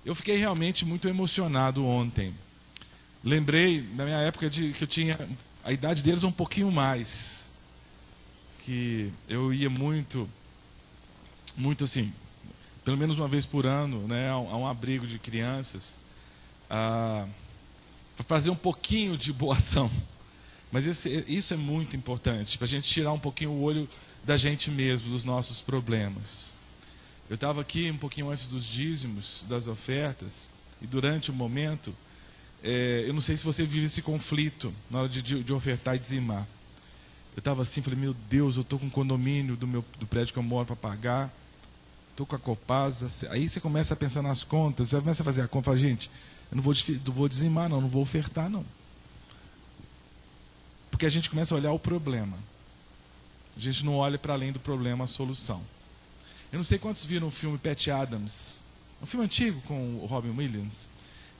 Eu fiquei realmente muito emocionado ontem. Lembrei da minha época de que eu tinha a idade deles um pouquinho mais, que eu ia muito assim, pelo menos uma vez por ano, né, a um abrigo de crianças, para fazer um pouquinho de boa ação. Mas isso é muito importante, para a gente tirar um pouquinho o olho da gente mesmo, dos nossos problemas. Eu estava aqui um pouquinho antes dos dízimos, das ofertas, e durante o momento, eu não sei se você vive esse conflito na hora de ofertar e dizimar. Eu estava assim, falei, meu Deus, eu estou com o condomínio do prédio que eu moro para pagar, estou com a Copasa. Aí você começa a pensar nas contas, você começa a fazer a conta, fala, gente, eu não vou dizimar não vou ofertar não. Porque a gente começa a olhar o problema. A gente não olha para além do problema, a solução. Eu não sei quantos viram o filme Patch Adams, um filme antigo com o Robin Williams,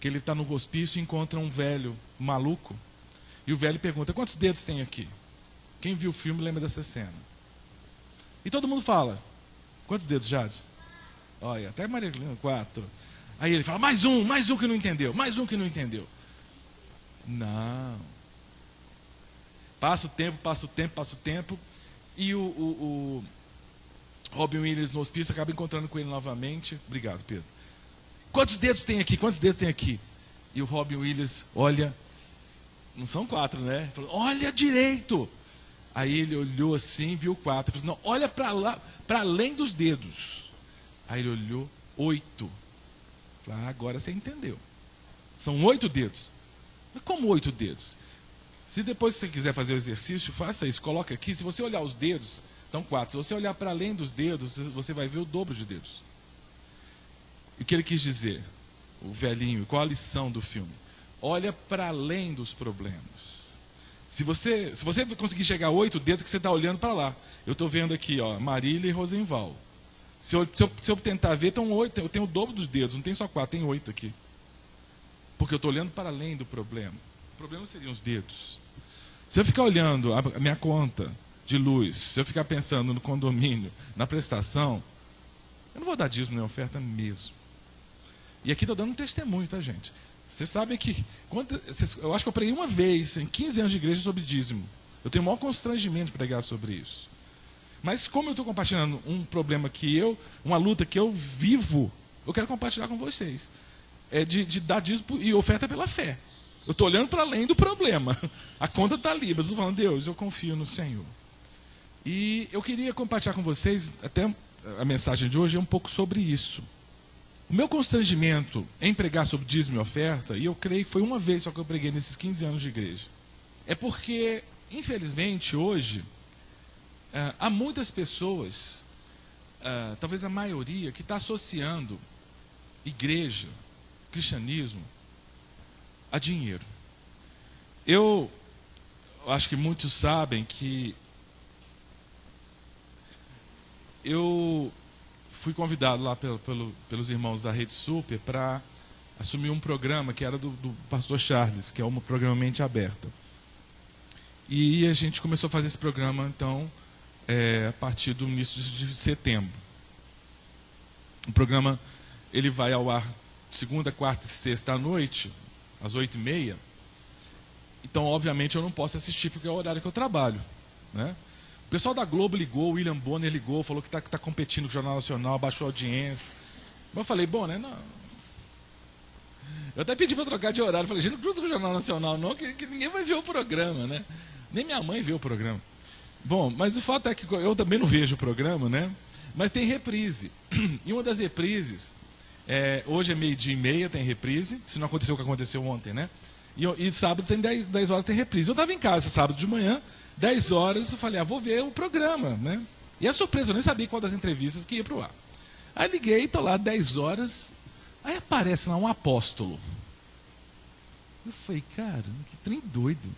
que ele está no hospício e encontra um velho maluco, e o velho pergunta, quantos dedos tem aqui? Quem viu o filme lembra dessa cena. E todo mundo fala, quantos dedos, Jade? Olha, até Maria Helena, 4. Aí ele fala, mais um que não entendeu, mais um que não entendeu. Não. Passa o tempo, e o Robin Williams no hospício acaba encontrando com ele novamente. Obrigado, Pedro. Quantos dedos tem aqui? Quantos dedos tem aqui? E o Robin Williams olha, não são 4, né? Ele falou, olha direito. Aí ele olhou assim, viu 4. Ele falou, não, olha para lá, para além dos dedos. Aí ele olhou, 8. Falei, agora você entendeu. São 8 dedos. Mas como 8 dedos? Se depois você quiser fazer o exercício, faça isso. Coloca aqui, se você olhar os dedos, estão 4. Se você olhar para além dos dedos, você vai ver o dobro de dedos. E o que ele quis dizer? O velhinho, qual a lição do filme? Olha para além dos problemas. Se você conseguir chegar a 8 dedos, que você está olhando para lá. Eu estou vendo aqui, ó, Marília e Rosenval. Se eu tentar ver, estão 8, eu tenho o dobro dos dedos, não tem só 4, tem 8 aqui. Porque eu estou olhando para além do problema. O problema seriam os dedos. Se eu ficar olhando a minha conta de luz, se eu ficar pensando no condomínio, na prestação, eu não vou dar dízimo nem oferta mesmo. E aqui estou dando um testemunho, tá, gente? Vocês sabem que, eu acho que eu preguei uma vez, em 15 anos de igreja, sobre dízimo. Eu tenho o maior constrangimento de pregar sobre isso. Mas como eu estou compartilhando um problema uma luta que eu vivo, eu quero compartilhar com vocês. É de dar dízimo e oferta pela fé. Eu estou olhando para além do problema. A conta está ali, mas eu estou falando, Deus, eu confio no Senhor. E eu queria compartilhar com vocês, até a mensagem de hoje é um pouco sobre isso. O meu constrangimento em pregar sobre dízimo e oferta, e eu creio que foi uma vez só que eu preguei nesses 15 anos de igreja, é porque, infelizmente, hoje, há muitas pessoas, talvez a maioria, que está associando igreja, cristianismo, a dinheiro. Eu acho que muitos sabem que eu fui convidado lá pelos irmãos da Rede Super para assumir um programa que era do pastor Charles, que é uma programa Mente Aberta. E a gente começou a fazer esse programa, então, a partir do início de setembro. O programa ele vai ao ar segunda, quarta e sexta à noite, às 8h30. Então, obviamente, eu não posso assistir porque é o horário que eu trabalho, né? O pessoal da Globo ligou, o William Bonner ligou, falou que está competindo com o Jornal Nacional, baixou a audiência. Mas eu falei, bom, né? Não. Eu até pedi para trocar de horário. Falei, gente, não cruza com o Jornal Nacional não, que ninguém vai ver o programa, né? Nem minha mãe vê o programa. Bom, mas o fato é que eu também não vejo o programa, né? Mas tem reprise. E uma das reprises, hoje é 12h30, tem reprise, se não aconteceu o que aconteceu ontem, né? E sábado tem 10 horas, tem reprise. Eu estava em casa sábado de manhã, 10 horas, eu falei, vou ver o programa, né? E a surpresa, eu nem sabia qual das entrevistas que ia para o ar. Aí liguei, estou lá, 10 horas, aí aparece lá um apóstolo. Eu falei, cara, que trem doido.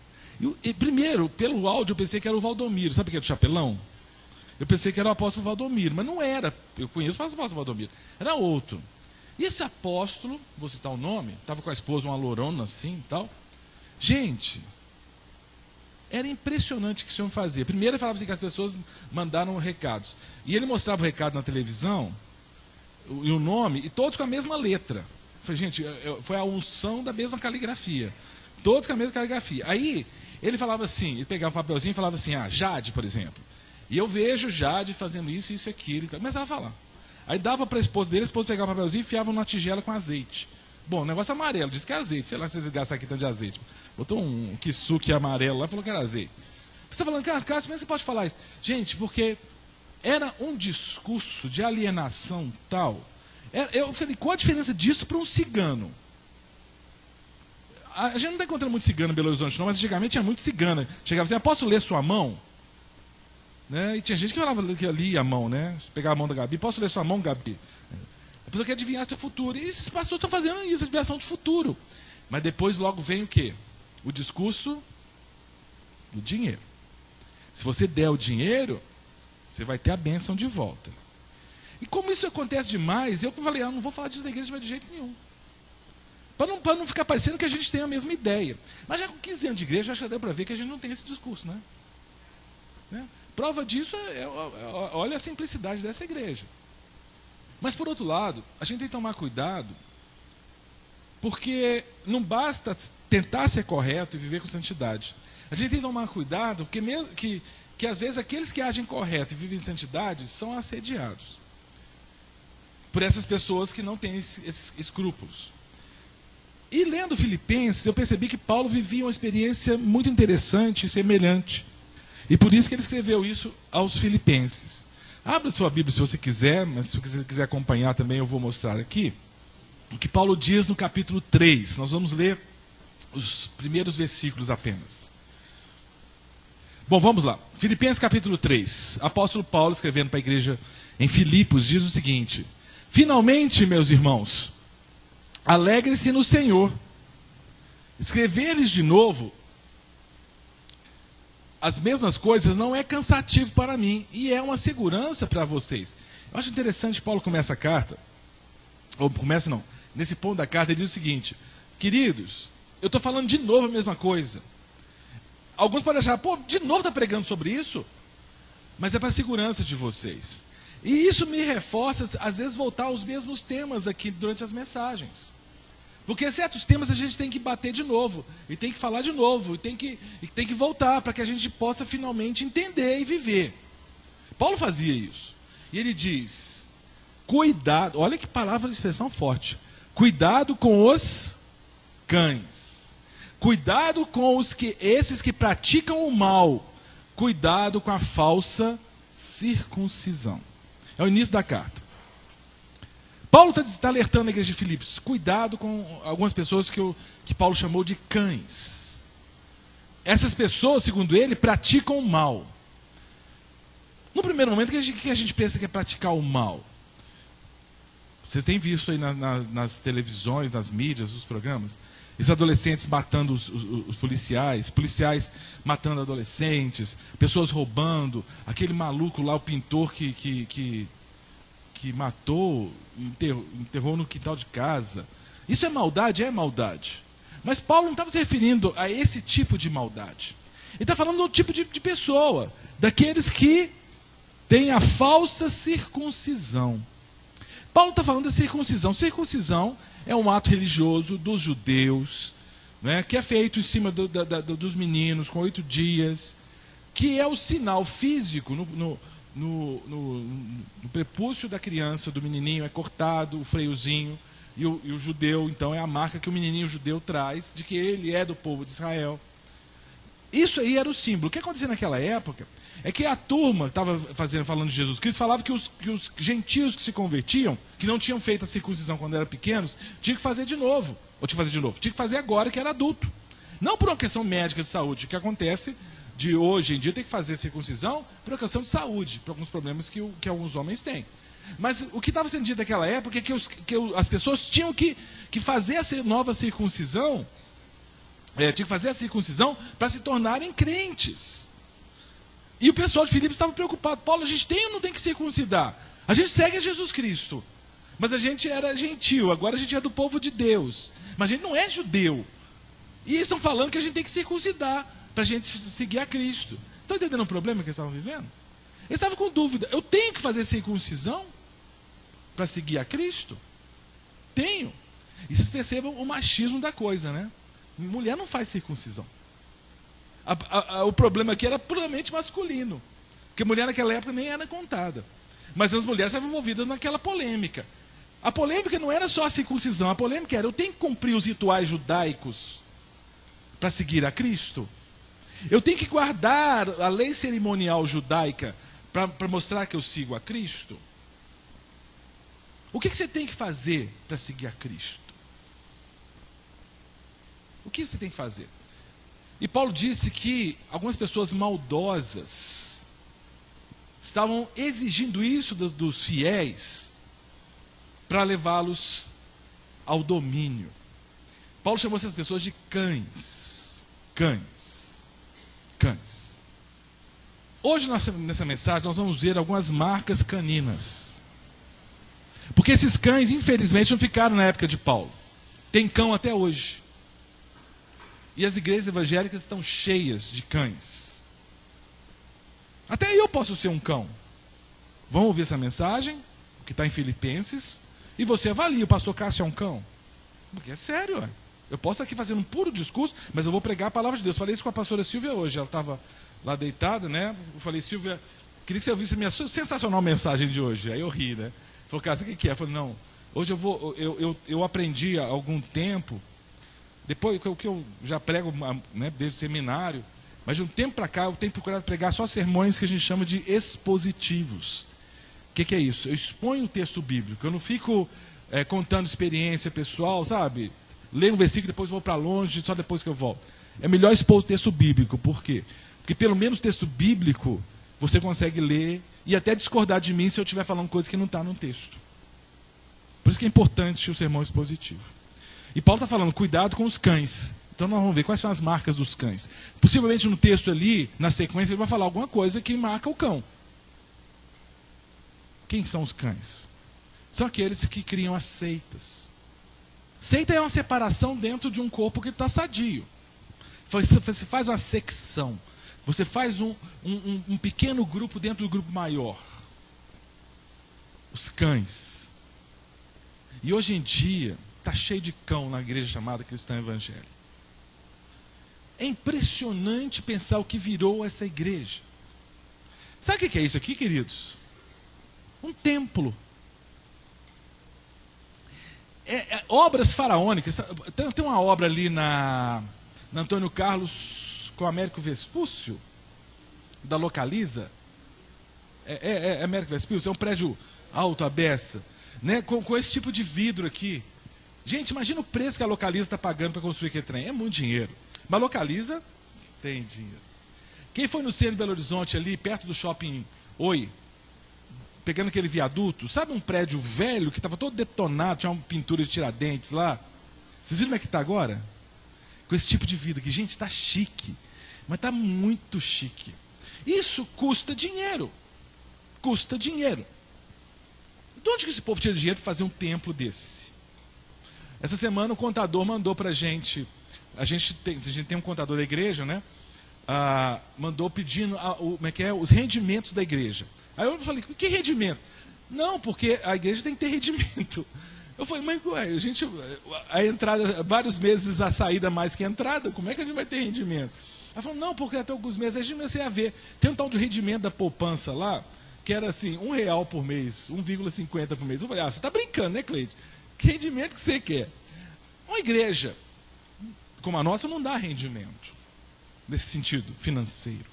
E primeiro, pelo áudio, eu pensei que era o Valdomiro, sabe o que é do chapelão? Eu pensei que era o apóstolo Valdomiro, mas não era. Eu conheço o apóstolo Valdomiro, era outro. E esse apóstolo, vou citar o nome, estava com a esposa, uma lourona assim e tal. Gente, era impressionante o que esse homem fazia. Primeiro ele falava assim que as pessoas mandaram recados. E ele mostrava o recado na televisão, e o nome, e todos com a mesma letra. Falei, gente, foi a unção da mesma caligrafia. Todos com a mesma caligrafia. Aí, ele falava assim, ele pegava o papelzinho e falava assim, Jade, por exemplo. E eu vejo Jade fazendo isso, isso e aquilo. Então, começava a falar. Aí dava para a esposa dele, a esposa pegava o papelzinho e enfiava numa tigela com azeite. Bom, o negócio amarelo, disse que é azeite. Sei lá se vocês gastam aqui tanto de azeite. Botou um kisuke amarelo lá e falou que era azeite. Você está falando, Cássio, como é que você pode falar isso? Gente, porque era um discurso de alienação tal. Eu falei, qual a diferença disso para um cigano? A gente não está encontrando muito cigano em Belo Horizonte, não, mas antigamente tinha muito cigana. Chegava assim, posso ler sua mão? Né? E tinha gente que falava que lia a mão, né? Pegava a mão da Gabi, posso ler sua mão, Gabi? A pessoa quer adivinhar seu futuro. E esses pastores estão fazendo isso, adivinhação de futuro. Mas depois logo vem o quê? O discurso do dinheiro. Se você der o dinheiro, você vai ter a bênção de volta. E como isso acontece demais, eu falei, eu não vou falar disso na igreja de jeito nenhum. Para não ficar parecendo que a gente tem a mesma ideia. Mas já com 15 anos de igreja, acho que deu para ver que a gente não tem esse discurso, né? Prova disso olha a simplicidade dessa igreja. Mas, por outro lado, a gente tem que tomar cuidado, porque não basta tentar ser correto e viver com santidade. A gente tem que tomar cuidado, porque mesmo que às vezes aqueles que agem correto e vivem em santidade são assediados por essas pessoas que não têm esses escrúpulos. E lendo Filipenses, eu percebi que Paulo vivia uma experiência muito interessante e semelhante. E por isso que ele escreveu isso aos Filipenses. Abra sua Bíblia se você quiser, mas se você quiser acompanhar também, eu vou mostrar aqui o que Paulo diz no capítulo 3. Nós vamos ler os primeiros versículos apenas. Bom, vamos lá. Filipenses capítulo 3. Apóstolo Paulo, escrevendo para a igreja em Filipos, diz o seguinte: finalmente, meus irmãos, alegrem-se no Senhor. Escrever-lhes de novo as mesmas coisas não é cansativo para mim e é uma segurança para vocês. Eu acho interessante, Paulo começa a carta, nesse ponto da carta ele diz o seguinte: queridos, eu estou falando de novo a mesma coisa. Alguns podem achar, de novo está pregando sobre isso? Mas é para a segurança de vocês. E isso me reforça, às vezes, voltar aos mesmos temas aqui durante as mensagens. Porque certos temas a gente tem que bater de novo, e tem que falar de novo, e tem que voltar para que a gente possa finalmente entender e viver. Paulo fazia isso. E ele diz, cuidado, olha que palavra de expressão forte, cuidado com os cães, cuidado com esses que praticam o mal, cuidado com a falsa circuncisão. É o início da carta. Paulo está alertando a igreja de Filipos, cuidado com algumas pessoas que Paulo chamou de cães. Essas pessoas, segundo ele, praticam o mal. No primeiro momento, o que a gente pensa que é praticar o mal? Vocês têm visto aí nas televisões, nas mídias, nos programas, esses adolescentes matando os policiais matando adolescentes, pessoas roubando, aquele maluco lá, o pintor que matou, enterrou no quintal de casa. Isso é maldade? É maldade. Mas Paulo não estava se referindo a esse tipo de maldade. Ele está falando do tipo de pessoa, daqueles que têm a falsa circuncisão. Paulo está falando da circuncisão. Circuncisão é um ato religioso dos judeus, né, que é feito em cima dos meninos com 8 dias, que é o sinal físico no prepúcio da criança, do menininho, é cortado o freiozinho, e o judeu, então, é a marca que o menininho judeu traz de que ele é do povo de Israel. Isso aí era o símbolo. O que acontecia naquela época é que a turma que estava falando de Jesus Cristo falava que os gentios que se convertiam, que não tinham feito a circuncisão quando eram pequenos, tinham que fazer de novo. Tinha que fazer agora que era adulto. Não por uma questão médica de saúde, o que acontece de hoje em dia tem que fazer circuncisão por uma questão de saúde, por alguns problemas que alguns homens têm. Mas o que estava sendo dito naquela época é que as pessoas tinham que fazer essa nova circuncisão, tinham que fazer a circuncisão para se tornarem crentes. E o pessoal de Filipos estava preocupado. Paulo, a gente tem ou não tem que circuncidar? A gente segue a Jesus Cristo, mas a gente era gentil, agora a gente é do povo de Deus, mas a gente não é judeu. E eles estão falando que a gente tem que circuncidar para a gente seguir a Cristo. Estão entendendo o problema que eles estavam vivendo? Eles estavam com dúvida. Eu tenho que fazer circuncisão para seguir a Cristo? Tenho. E vocês percebam o machismo da coisa, né? Mulher não faz circuncisão. O problema aqui era puramente masculino. Porque mulher naquela época nem era contada. Mas as mulheres estavam envolvidas naquela polêmica. A polêmica não era só a circuncisão. A polêmica era: eu tenho que cumprir os rituais judaicos para seguir a Cristo? Eu tenho que guardar a lei cerimonial judaica para mostrar que eu sigo a Cristo? O que você tem que fazer para seguir a Cristo? O que você tem que fazer? E Paulo disse que algumas pessoas maldosas estavam exigindo isso dos fiéis para levá-los ao domínio. Paulo chamou essas pessoas de cães. Cães. Cães. Hoje, nessa mensagem, nós vamos ver algumas marcas caninas. Porque esses cães, infelizmente, não ficaram na época de Paulo. Tem cão até hoje. E as igrejas evangélicas estão cheias de cães. Até eu posso ser um cão. Vamos ouvir essa mensagem, que está em Filipenses, e você avalia: o pastor Cássio é um cão? Porque é sério, ué. Eu posso aqui fazer um puro discurso, mas eu vou pregar a palavra de Deus. Falei isso com a pastora Silvia hoje. Ela estava lá deitada, né? Eu falei: Silvia, queria que você ouvisse a minha sensacional mensagem de hoje. Aí eu ri, né? Falou: Cássio, o que é? Eu falei: não, hoje eu aprendi há algum tempo, depois que eu já prego, né, desde o seminário, mas de um tempo para cá eu tenho procurado pregar só sermões que a gente chama de expositivos. O que é isso? Eu exponho o texto bíblico, eu não fico contando experiência pessoal, sabe? Leio um versículo, depois vou para longe, só depois que eu volto. É melhor expor o texto bíblico. Por quê? Porque pelo menos o texto bíblico você consegue ler e até discordar de mim se eu estiver falando coisa que não está no texto. Por isso que é importante o sermão expositivo. E Paulo está falando: cuidado com os cães. Então nós vamos ver quais são as marcas dos cães. Possivelmente no texto ali, na sequência, ele vai falar alguma coisa que marca o cão. Quem são os cães? São aqueles que criam as seitas. Seita é uma separação dentro de um corpo que está sadio. Você faz uma secção. Você faz um pequeno grupo dentro do grupo maior. Os cães. E hoje em dia está cheio de cão na igreja chamada Cristã Evangélica. É impressionante pensar o que virou essa igreja. Sabe o que é isso aqui, queridos? Um templo. Obras faraônicas. Tem uma obra ali na Antônio Carlos com Américo Vespúcio, da Localiza. Américo Vespúcio, é um prédio alto, a beça, né, com esse tipo de vidro aqui. Gente, imagina o preço que a Localiza está pagando para construir aquele trem. É muito dinheiro. Mas a Localiza tem dinheiro. Quem foi no centro de Belo Horizonte, ali perto do shopping Oi, pegando aquele viaduto, sabe um prédio velho que estava todo detonado, tinha uma pintura de Tiradentes lá? Vocês viram como é que está agora? Com esse tipo de vida que, gente, está chique, mas está muito chique. Isso custa dinheiro. Custa dinheiro. De onde que esse povo tira dinheiro para fazer um templo desse? Essa semana o contador mandou para a gente tem um contador da igreja, né? Mandou pedindo os rendimentos da igreja. Aí eu falei: que rendimento? Não, porque a igreja tem que ter rendimento. Eu falei: mas a entrada, vários meses a saída mais que a entrada, como é que a gente vai ter rendimento? Ela falou: não, porque até alguns meses. Aí a gente comecei a ver. Tem um tal de rendimento da poupança lá, que era assim, R$1 por mês, 1,50 por mês. Eu falei: você está brincando, né, Cleide? Que rendimento que você quer? Uma igreja como a nossa não dá rendimento, nesse sentido financeiro.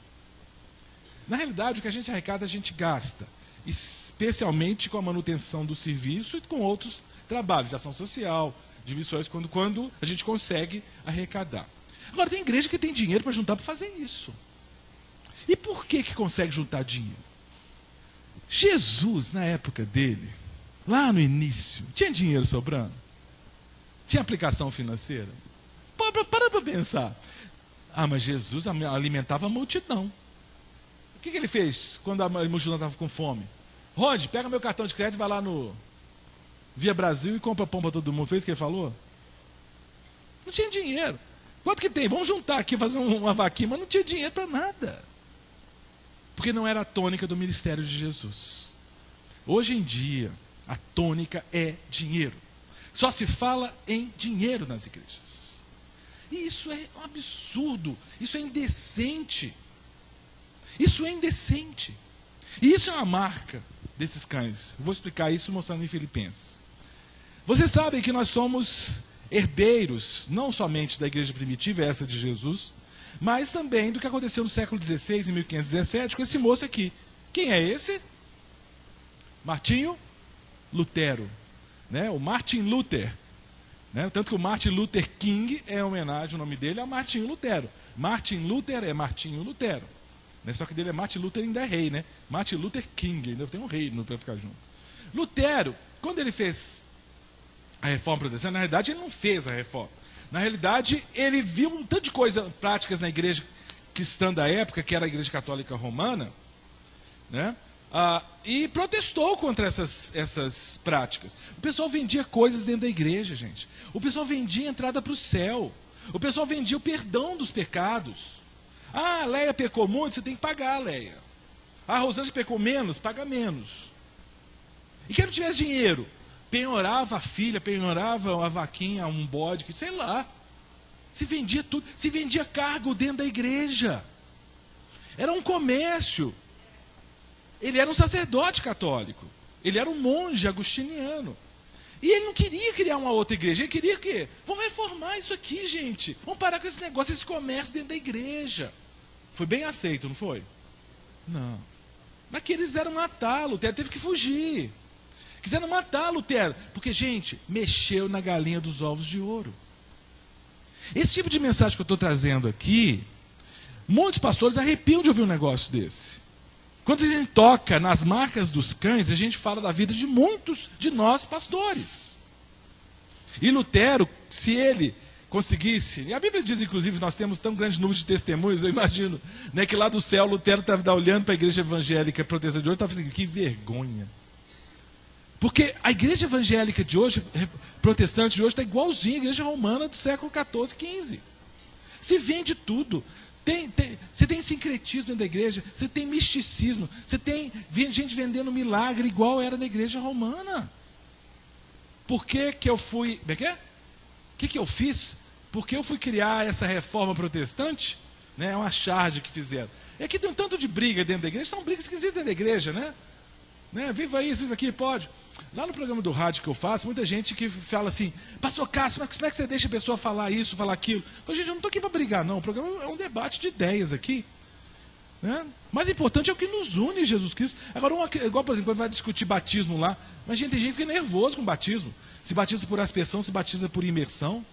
Na realidade, o que a gente arrecada, a gente gasta, especialmente com a manutenção do serviço e com outros trabalhos de ação social, de missões, quando a gente consegue arrecadar. Agora, tem igreja que tem dinheiro para juntar para fazer isso. E por que consegue juntar dinheiro? Jesus, na época dele, lá no início, tinha dinheiro sobrando? Tinha aplicação financeira? Para pensar. Mas Jesus alimentava a multidão. O que ele fez quando a multidão estava com fome? Rod, pega meu cartão de crédito e vai lá no Via Brasil e compra pão para todo mundo. Fez o que ele falou? Não tinha dinheiro. Quanto que tem? Vamos juntar aqui, fazer uma vaquinha. Mas não tinha dinheiro para nada. Porque não era a tônica do ministério de Jesus. Hoje em dia, a tônica é dinheiro. Só se fala em dinheiro nas igrejas. E isso é um absurdo, isso é indecente. Isso é indecente. E isso é uma marca desses cães. Eu vou explicar isso mostrando em Filipenses. Vocês sabem que nós somos herdeiros, não somente da igreja primitiva, essa de Jesus, mas também do que aconteceu no século XVI, em 1517, com esse moço aqui. Quem é esse? Martinho Lutero. O Martin Luther. Tanto que o Martin Luther King é homenagem, o nome dele é Martinho Lutero. Martin Luther é Martinho Lutero. Só que dele é Martin Luther, ainda é rei, né? Martin Luther King, ainda tem um rei para ficar junto. Lutero, quando ele fez a reforma protestante, na realidade ele não fez a reforma. Na realidade, ele viu um tanto de coisas práticas na igreja cristã da época, que era a igreja católica romana, e protestou contra essas práticas. O pessoal vendia coisas dentro da igreja, gente. O pessoal vendia entrada para o céu. O pessoal vendia o perdão dos pecados. Ah, a Leia pecou muito, você tem que pagar, Leia. Ah, a Rosângela pecou menos, paga menos. E quem não tivesse dinheiro, penhorava a filha, penhorava a vaquinha, um bode, sei lá. Se vendia tudo, se vendia cargo dentro da igreja. Era um comércio. Ele era um sacerdote católico. Ele era um monge agostiniano. E ele não queria criar uma outra igreja. Ele queria o quê? Vamos reformar isso aqui, gente. Vamos parar com esse negócio, esse comércio dentro da igreja. Foi bem aceito, não foi? Não. Mas que eles quiseram matar, Lutero teve que fugir. Quiseram matar Lutero. Porque, gente, mexeu na galinha dos ovos de ouro. Esse tipo de mensagem que eu estou trazendo aqui, muitos pastores arrepiam de ouvir um negócio desse. Quando a gente toca nas marcas dos cães, a gente fala da vida de muitos de nós pastores. E Lutero, se ele conseguisse, e a Bíblia diz, inclusive, nós temos tão grande número de testemunhos, eu imagino, que lá do céu Lutero estava olhando para a igreja evangélica protestante de hoje e estava assim, que vergonha. Porque a igreja evangélica de hoje, protestante de hoje, está igualzinha à igreja romana do século XIV, XV. Se vende tudo. Você tem sincretismo dentro da igreja, você tem misticismo, você tem gente vendendo milagre igual era na igreja romana. Por que eu fui... O que eu fiz? Porque eu fui criar essa reforma protestante? É uma charge que fizeram. É que tem um tanto de briga dentro da igreja, são brigas que existem dentro da igreja, Viva isso, viva aqui, pode. Lá no programa do rádio que eu faço, muita gente que fala assim, pastor Cássio, mas como é que você deixa a pessoa falar isso, falar aquilo? Eu falo, gente, eu não estou aqui para brigar, não. O programa é um debate de ideias aqui. Mais importante é o que nos une, Jesus Cristo. Agora, igual, por exemplo, quando vai discutir batismo lá, mas gente, tem gente que fica nervoso com batismo. Se batiza por aspersão, se batiza por imersão.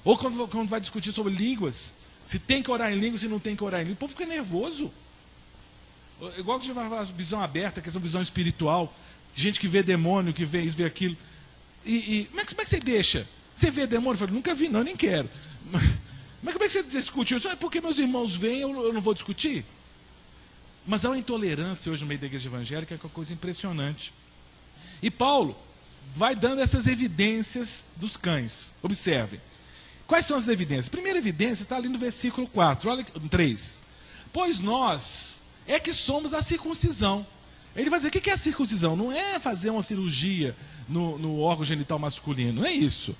Ou quando vai discutir sobre línguas, se tem que orar em línguas, se não tem que orar em línguas, o povo fica nervoso. Igual que a gente vai falar visão aberta, questão de visão espiritual, gente que vê demônio, que vê isso, vê aquilo. Como é que você deixa? Você vê demônio? Eu falo, nunca vi, não, nem quero. Mas como é que você discute isso? É porque meus irmãos veem, eu não vou discutir? Mas há uma intolerância hoje no meio da igreja evangélica, que é uma coisa impressionante. E Paulo vai dando essas evidências dos cães. Observem. Quais são as evidências? A primeira evidência está ali no versículo 4, olha 3. Pois nós é que somos a circuncisão. Ele vai dizer, o que é a circuncisão? Não é fazer uma cirurgia no órgão genital masculino, não é isso.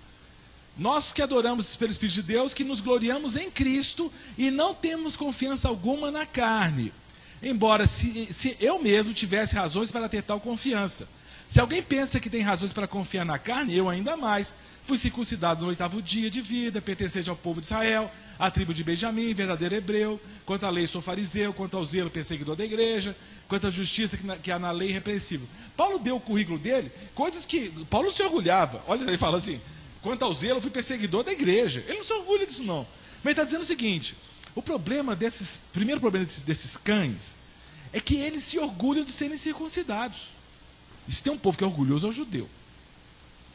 Nós que adoramos pelo Espírito de Deus, que nos gloriamos em Cristo e não temos confiança alguma na carne. Embora se eu mesmo tivesse razões para ter tal confiança. Se alguém pensa que tem razões para confiar na carne, eu ainda mais. Fui circuncidado no 8º dia de vida, pertencente ao povo de Israel, à tribo de Benjamim, verdadeiro hebreu. Quanto à lei sou fariseu, quanto ao zelo perseguidor da igreja, quanto à justiça que há na lei irrepreensível. Paulo deu o currículo dele, coisas que Paulo não se orgulhava. Olha, ele fala assim, quanto ao zelo, eu fui perseguidor da igreja. Ele não se orgulha disso não. Mas ele está dizendo o seguinte, primeiro problema desses cães, é que eles se orgulham de serem circuncidados. E se tem um povo que é orgulhoso, é o judeu.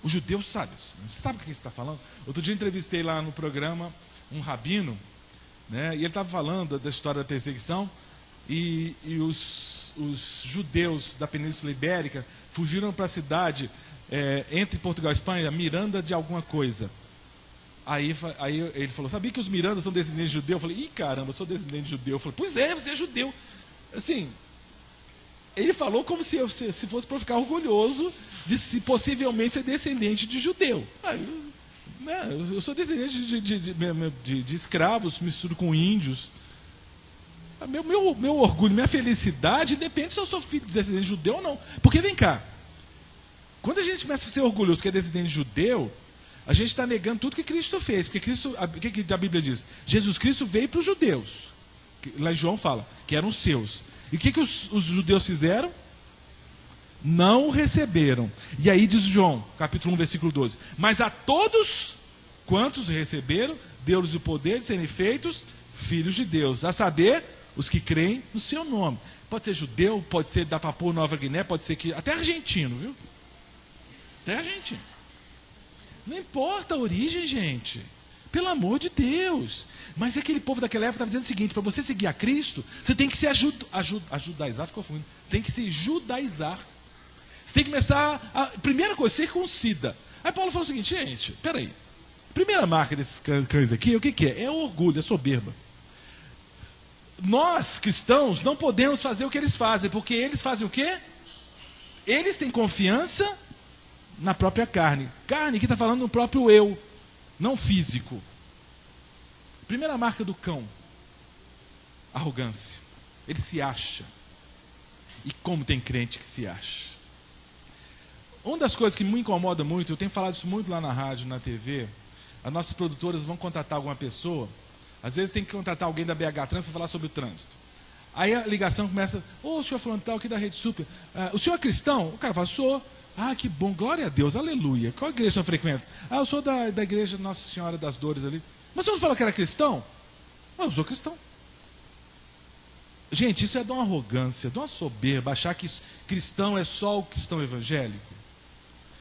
O judeu sabe isso. Você sabe o que você está falando? Outro dia eu entrevistei lá no programa um rabino, e ele estava falando da história da perseguição, e os judeus da Península Ibérica fugiram para a cidade, entre Portugal e Espanha, Miranda de alguma coisa. Aí ele falou, sabia que os Mirandas são descendentes de judeu? Eu falei, ih caramba, eu sou descendente de judeu. Eu falei, pois é, você é judeu. Assim, Ele falou como se fosse para ficar orgulhoso de se possivelmente ser descendente de judeu. Eu sou descendente de escravos, misturo com índios. Meu orgulho, minha felicidade depende se eu sou filho de descendente de judeu ou não. Porque vem cá, quando a gente começa a ser orgulhoso porque é descendente de judeu, a gente está negando tudo que Cristo fez. Porque Cristo, o que a Bíblia diz? Jesus Cristo veio para os judeus. Lá em João fala que eram seus. E o que os judeus fizeram? Não o receberam. E aí diz João, capítulo 1, versículo 12. Mas a todos quantos receberam, deu-lhes o poder de serem feitos filhos de Deus. A saber, os que creem no seu nome. Pode ser judeu, pode ser da Papua Nova Guiné, pode ser que até argentino, viu? Até argentino. Não importa a origem, gente. Pelo amor de Deus. Mas aquele povo daquela época estava dizendo o seguinte: para você seguir a Cristo, você tem que se judaizar, ficou confundindo. Tem que se judaizar. Você tem que começar primeira coisa, circuncida. Aí Paulo falou o seguinte: gente, peraí. Primeira marca desses cães aqui, o que é? É o orgulho, é soberba. Nós, cristãos, não podemos fazer o que eles fazem, porque eles fazem o quê? Eles têm confiança na própria carne. Carne que está falando no próprio eu, não físico. Primeira marca do cão: arrogância. Ele se acha. E como tem crente que se acha. Uma das coisas que me incomoda muito, eu tenho falado isso muito lá na rádio, na TV, as nossas produtoras vão contratar alguma pessoa, às vezes tem que contratar alguém da BH Trans para falar sobre o trânsito. Aí a ligação começa: o senhor fulano tal aqui da Rede Super, o senhor é cristão? O cara fala: sou. Ah, que bom, glória a Deus, aleluia. Qual igreja o senhor frequenta? Eu sou da igreja Nossa Senhora das Dores ali. Mas o senhor não falou que era cristão? Eu sou cristão. Gente, isso é de uma arrogância, de uma soberba, achar que cristão é só o cristão evangélico.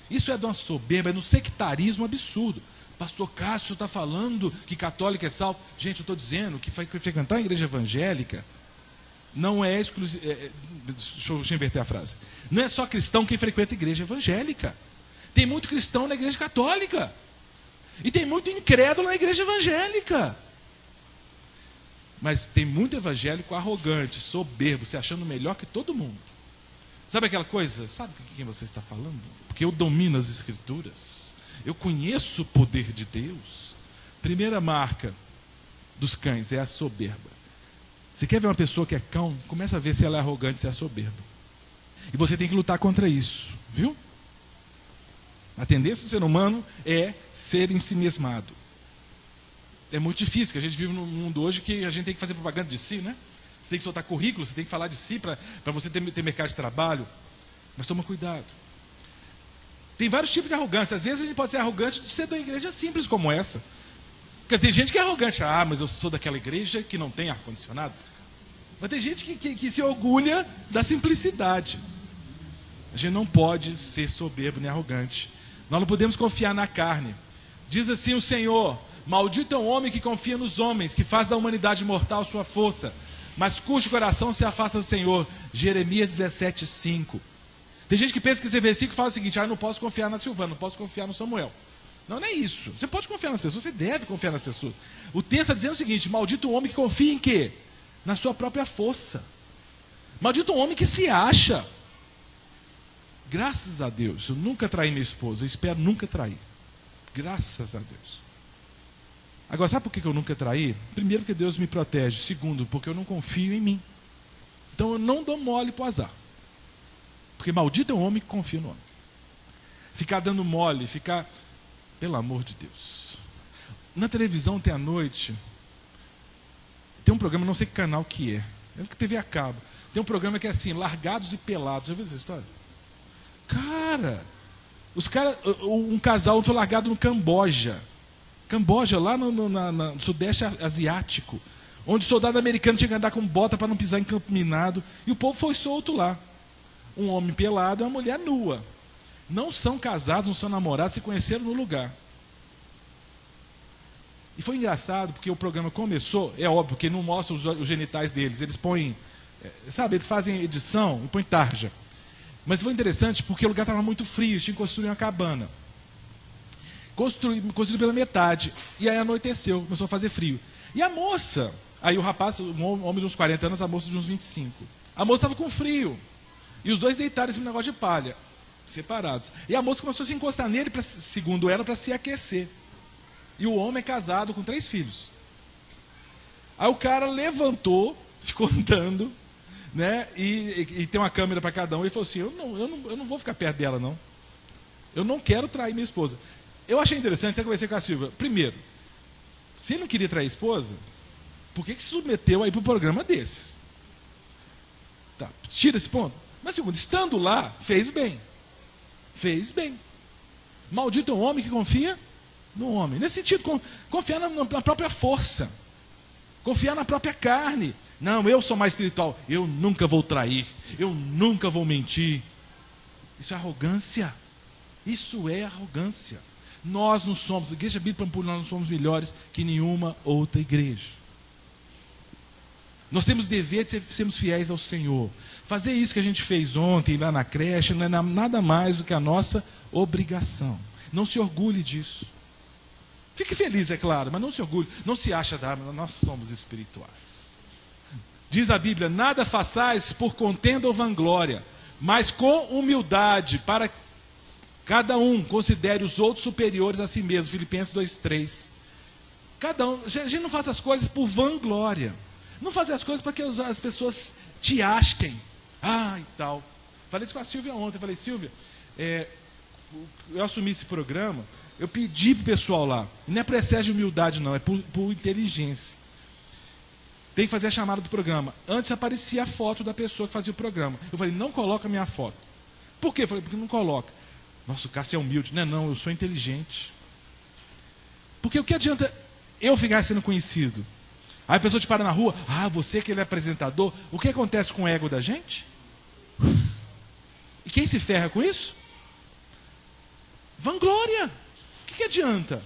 Isso é de uma soberba, é no sectarismo absurdo. Pastor Cássio está falando que católico é salvo. Gente, eu estou dizendo que frequentar a igreja evangélica não é exclusivo. Deixa eu inverter a frase. Não é só cristão quem frequenta a igreja evangélica. Tem muito cristão na igreja católica. E tem muito incrédulo na igreja evangélica. Mas tem muito evangélico arrogante, soberbo, se achando melhor que todo mundo. Sabe aquela coisa? Sabe com quem você está falando? Porque eu domino as escrituras. Eu conheço o poder de Deus. Primeira marca dos cães é a soberba. Você quer ver uma pessoa que é cão? Começa a ver se ela é arrogante, se é soberba. E você tem que lutar contra isso, viu? A tendência do ser humano é ser ensimesmado. É muito difícil, que a gente vive num mundo hoje que a gente tem que fazer propaganda de si, né? Você tem que soltar currículo, você tem que falar de si para você ter mercado de trabalho. Mas toma cuidado. Tem vários tipos de arrogância. Às vezes a gente pode ser arrogante de ser da igreja simples como essa. Porque tem gente que é arrogante. Mas eu sou daquela igreja que não tem ar-condicionado. Mas tem gente que se orgulha da simplicidade. A gente não pode ser soberbo nem arrogante. Nós não podemos confiar na carne. Diz assim o Senhor: maldito é o homem que confia nos homens, que faz da humanidade mortal sua força, mas cujo coração se afasta do Senhor. Jeremias 17:5. Tem gente que pensa que esse versículo fala o seguinte: eu não posso confiar na Silvana, não posso confiar no Samuel. Não é isso. Você pode confiar nas pessoas, você deve confiar nas pessoas. O texto está dizendo o seguinte: maldito o homem que confia em quê? Na sua própria força. Maldito o homem que se acha. Graças a Deus, eu nunca traí minha esposa, eu espero nunca trair. Graças a Deus. Agora, sabe por que eu nunca traí? Primeiro, porque Deus me protege. Segundo, porque eu não confio em mim. Então eu não dou mole para o azar. Porque maldito é o homem que confia no homem. Ficar dando mole, ficar... Pelo amor de Deus. Na televisão tem à noite, tem um programa, não sei que canal que é que TV a cabo. Tem um programa que é assim, Largados e Pelados. Já viu essa história? Cara, um casal foi largado no Camboja. Camboja, lá no Sudeste Asiático, onde o soldado americano tinha que andar com bota para não pisar em campo minado, e o povo foi solto lá. Um homem pelado e uma mulher nua. Não são casados, não são namorados, se conheceram no lugar. E foi engraçado, porque o programa começou, é óbvio que não mostra os genitais deles, eles põem, sabe, eles fazem edição e põem tarja. Mas foi interessante porque o lugar estava muito frio, tinha que construir uma cabana. Construído pela metade. E aí anoiteceu, começou a fazer frio. E a moça, aí o rapaz, um homem de uns 40 anos, a moça de uns 25. A moça estava com frio. E os dois deitaram esse negócio de palha, separados. E a moça começou a se encostar nele, segundo ela, para se aquecer. E o homem é casado com 3 filhos. Aí o cara levantou, ficou andando, né? E tem uma câmera para cada um. E falou assim: eu não vou ficar perto dela, não. Eu não quero trair minha esposa. Eu achei interessante, até conversei com a Silvia. Primeiro, se ele não queria trair a esposa, por que se submeteu aí para um programa desses? Tá, tira esse ponto. Mas segundo, estando lá, fez bem. Fez bem. Maldito é o homem que confia no homem. Nesse sentido, confiar na própria força. Confiar na própria carne. Não, eu sou mais espiritual. Eu nunca vou trair. Eu nunca vou mentir. Isso é arrogância. Isso é arrogância. Nós não somos, a Igreja Bíblica Pampulha, nós não somos melhores que nenhuma outra igreja. Nós temos dever de sermos fiéis ao Senhor. Fazer isso que a gente fez ontem lá na creche não é nada mais do que a nossa obrigação. Não se orgulhe disso. Fique feliz, é claro, mas não se orgulhe. Não se acha, nós somos espirituais. Diz a Bíblia: nada façais por contenda ou vanglória, mas com humildade, para cada um considere os outros superiores a si mesmo. Filipenses 2:3. Cada um, a gente não faz as coisas por vanglória. Não fazer as coisas para que as pessoas te achem. E tal. Falei isso com a Silvia ontem. Falei: Silvia, eu assumi esse programa, eu pedi para o pessoal lá. Não é por excesso de humildade, não. É por inteligência. Tem que fazer a chamada do programa. Antes aparecia a foto da pessoa que fazia o programa. Eu falei: não coloca a minha foto. Por quê? Eu falei: porque não coloca. Nossa, o Cássio é humilde. Não, eu sou inteligente. Porque o que adianta eu ficar sendo conhecido? Aí a pessoa te para na rua: você que ele é apresentador. O que acontece com o ego da gente? E quem se ferra com isso? Vanglória. O que adianta?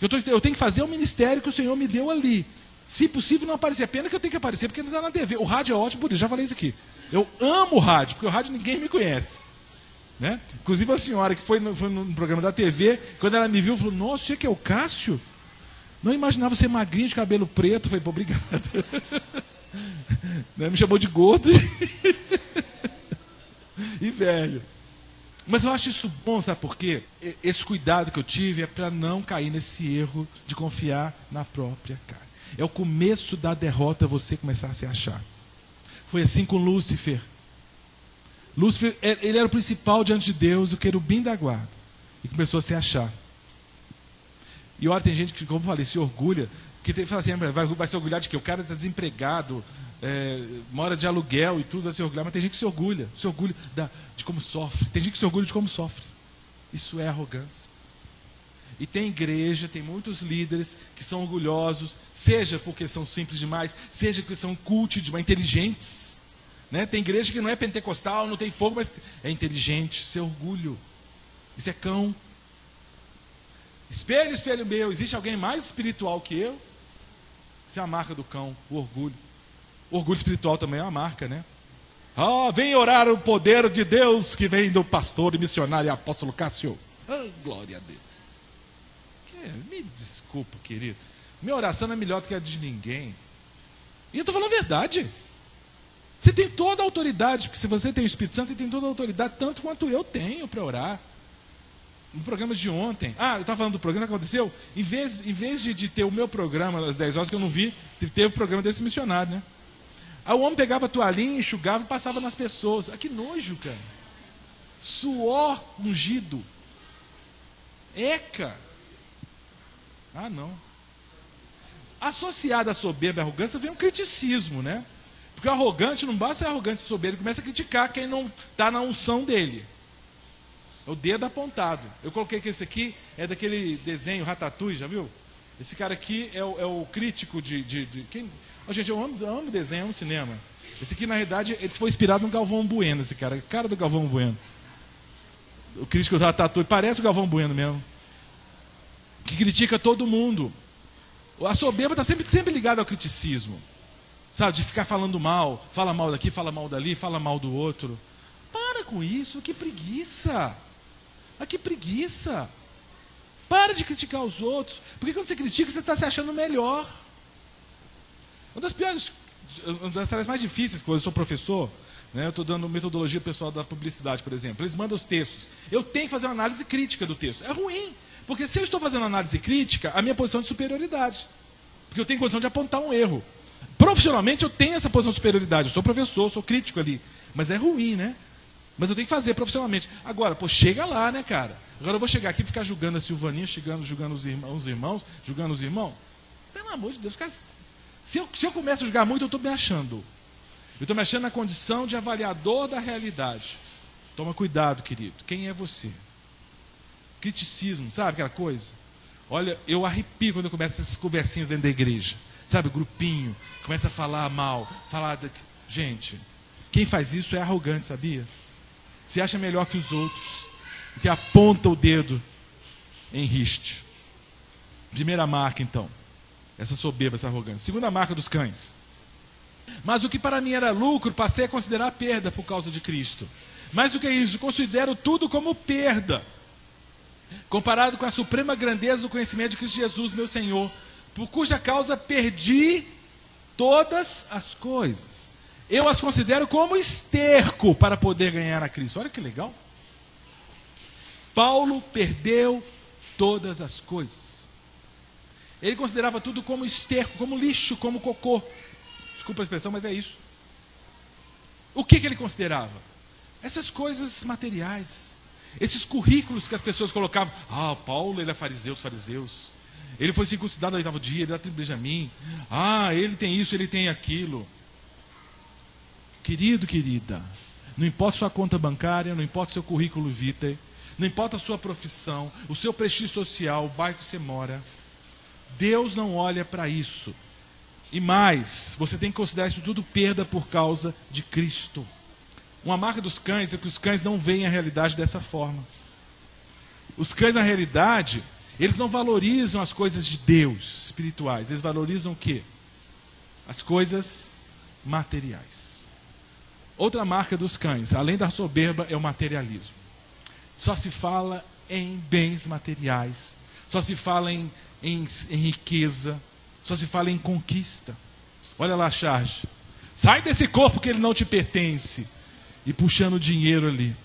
Eu tenho que fazer o ministério que o Senhor me deu ali. Se possível não aparecer. Pena que eu tenho que aparecer porque não está na TV. O rádio é ótimo por isso, já falei isso aqui. Eu amo o rádio, porque o rádio ninguém me conhece, né? Inclusive a senhora que foi no programa da TV, quando ela me viu, falou: nossa, você que é o Cássio? Não imaginava ser magrinho, de cabelo preto. Eu falei: pô, obrigado. Me chamou de gordo e velho. Mas eu acho isso bom, sabe por quê? Esse cuidado que eu tive é para não cair nesse erro de confiar na própria carne. É o começo da derrota você começar a se achar. Foi assim com Lúcifer. Lúcifer, ele era o principal diante de Deus, o querubim da guarda. E começou a se achar. E olha, tem gente que, como eu falei, se orgulha. Que fala assim: vai se orgulhar de quê? O cara está desempregado, mora de aluguel e tudo, vai se orgulhar. Mas tem gente que se orgulha de como sofre. Tem gente que se orgulha de como sofre. Isso é arrogância. E tem igreja, tem muitos líderes que são orgulhosos, seja porque são simples demais, seja porque são cult demais, inteligentes, né? Tem igreja que não é pentecostal, não tem fogo, mas é inteligente. Isso é orgulho. Isso é cão. Espelho, espelho meu, existe alguém mais espiritual que eu? Isso é a marca do cão, o orgulho. O orgulho espiritual também é uma marca, né? Vem orar o poder de Deus que vem do pastor e missionário e apóstolo Cássio. Glória a Deus. Me desculpa, querido. Minha oração não é melhor do que a de ninguém. E eu estou falando a verdade. Você tem toda a autoridade, porque se você tem o Espírito Santo, você tem toda a autoridade, tanto quanto eu tenho para orar. No programa de ontem, eu estava falando do programa que aconteceu, em vez de ter o meu programa às 10 horas, que eu não vi, teve o programa desse missionário, né? Aí o homem pegava a toalhinha, enxugava e passava nas pessoas. Que nojo, cara. Suor ungido. Eca. Não. Associado à soberba e arrogância vem um criticismo, né? Porque o arrogante não basta ser arrogante e soberbo, ele começa a criticar quem não está na unção dele. É o dedo apontado. Eu coloquei que esse aqui é daquele desenho Ratatouille, já viu? Esse cara aqui é o crítico de quem? Gente, eu amo desenho, amo cinema. Esse aqui, na realidade, ele foi inspirado no Galvão Bueno, esse cara do Galvão Bueno. O crítico do Ratatouille, parece o Galvão Bueno mesmo. Que critica todo mundo. A soberba está sempre ligada ao criticismo. Sabe, de ficar falando mal. Fala mal daqui, fala mal dali, fala mal do outro. Para com isso, que preguiça. Que preguiça. Para de criticar os outros. Porque quando você critica, você está se achando melhor. Uma das tarefas mais difíceis, quando eu sou professor, né? Eu estou dando metodologia pessoal da publicidade, por exemplo. Eles mandam os textos. Eu tenho que fazer uma análise crítica do texto. É ruim, porque se eu estou fazendo análise crítica, a minha posição é de superioridade. Porque eu tenho condição de apontar um erro. Profissionalmente eu tenho essa posição de superioridade. Eu sou professor, sou crítico ali. Mas é ruim, né? Mas eu tenho que fazer profissionalmente. Agora, chega lá, né, cara? Agora eu vou chegar aqui e ficar julgando a Silvaninha, julgando os irmãos, julgando os irmãos. Pelo amor de Deus, cara. Se eu começo a julgar muito, eu estou me achando. Eu estou me achando na condição de avaliador da realidade. Toma cuidado, querido. Quem é você? Criticismo, sabe aquela coisa? Olha, eu arrepio quando eu começo essas conversinhas dentro da igreja. Sabe, grupinho, começa a falar mal, Gente, quem faz isso é arrogante, sabia? Se acha melhor que os outros, que aponta o dedo em riste. Primeira marca, então, essa soberba, essa arrogância. Segunda marca dos cães. Mas o que para mim era lucro, passei a considerar perda por causa de Cristo. Mais do que isso, considero tudo como perda, comparado com a suprema grandeza do conhecimento de Cristo Jesus, meu Senhor, por cuja causa perdi todas as coisas. Eu as considero como esterco para poder ganhar a Cristo. Olha que legal. Paulo perdeu todas as coisas. Ele considerava tudo como esterco, como lixo, como cocô. Desculpa a expressão, mas é isso. O que ele considerava? Essas coisas materiais. Esses currículos que as pessoas colocavam. Paulo, ele é fariseu dos fariseus. Ele foi circuncidado no 8º dia, ele é da tribo de Benjamim. Ele tem isso, ele tem aquilo. Querido, querida, não importa sua conta bancária, não importa seu currículo vitae, não importa a sua profissão, o seu prestígio social, o bairro que você mora, Deus não olha para isso. E mais, você tem que considerar isso tudo perda por causa de Cristo. Uma marca dos cães é que os cães não veem a realidade dessa forma. Os cães, na realidade, eles não valorizam as coisas de Deus, espirituais. Eles valorizam o quê? As coisas materiais. Outra marca dos cães, além da soberba, é o materialismo. Só se fala em bens materiais, só se fala em riqueza, só se fala em conquista. Olha lá a charge. Sai desse corpo que ele não te pertence. E puxando dinheiro ali.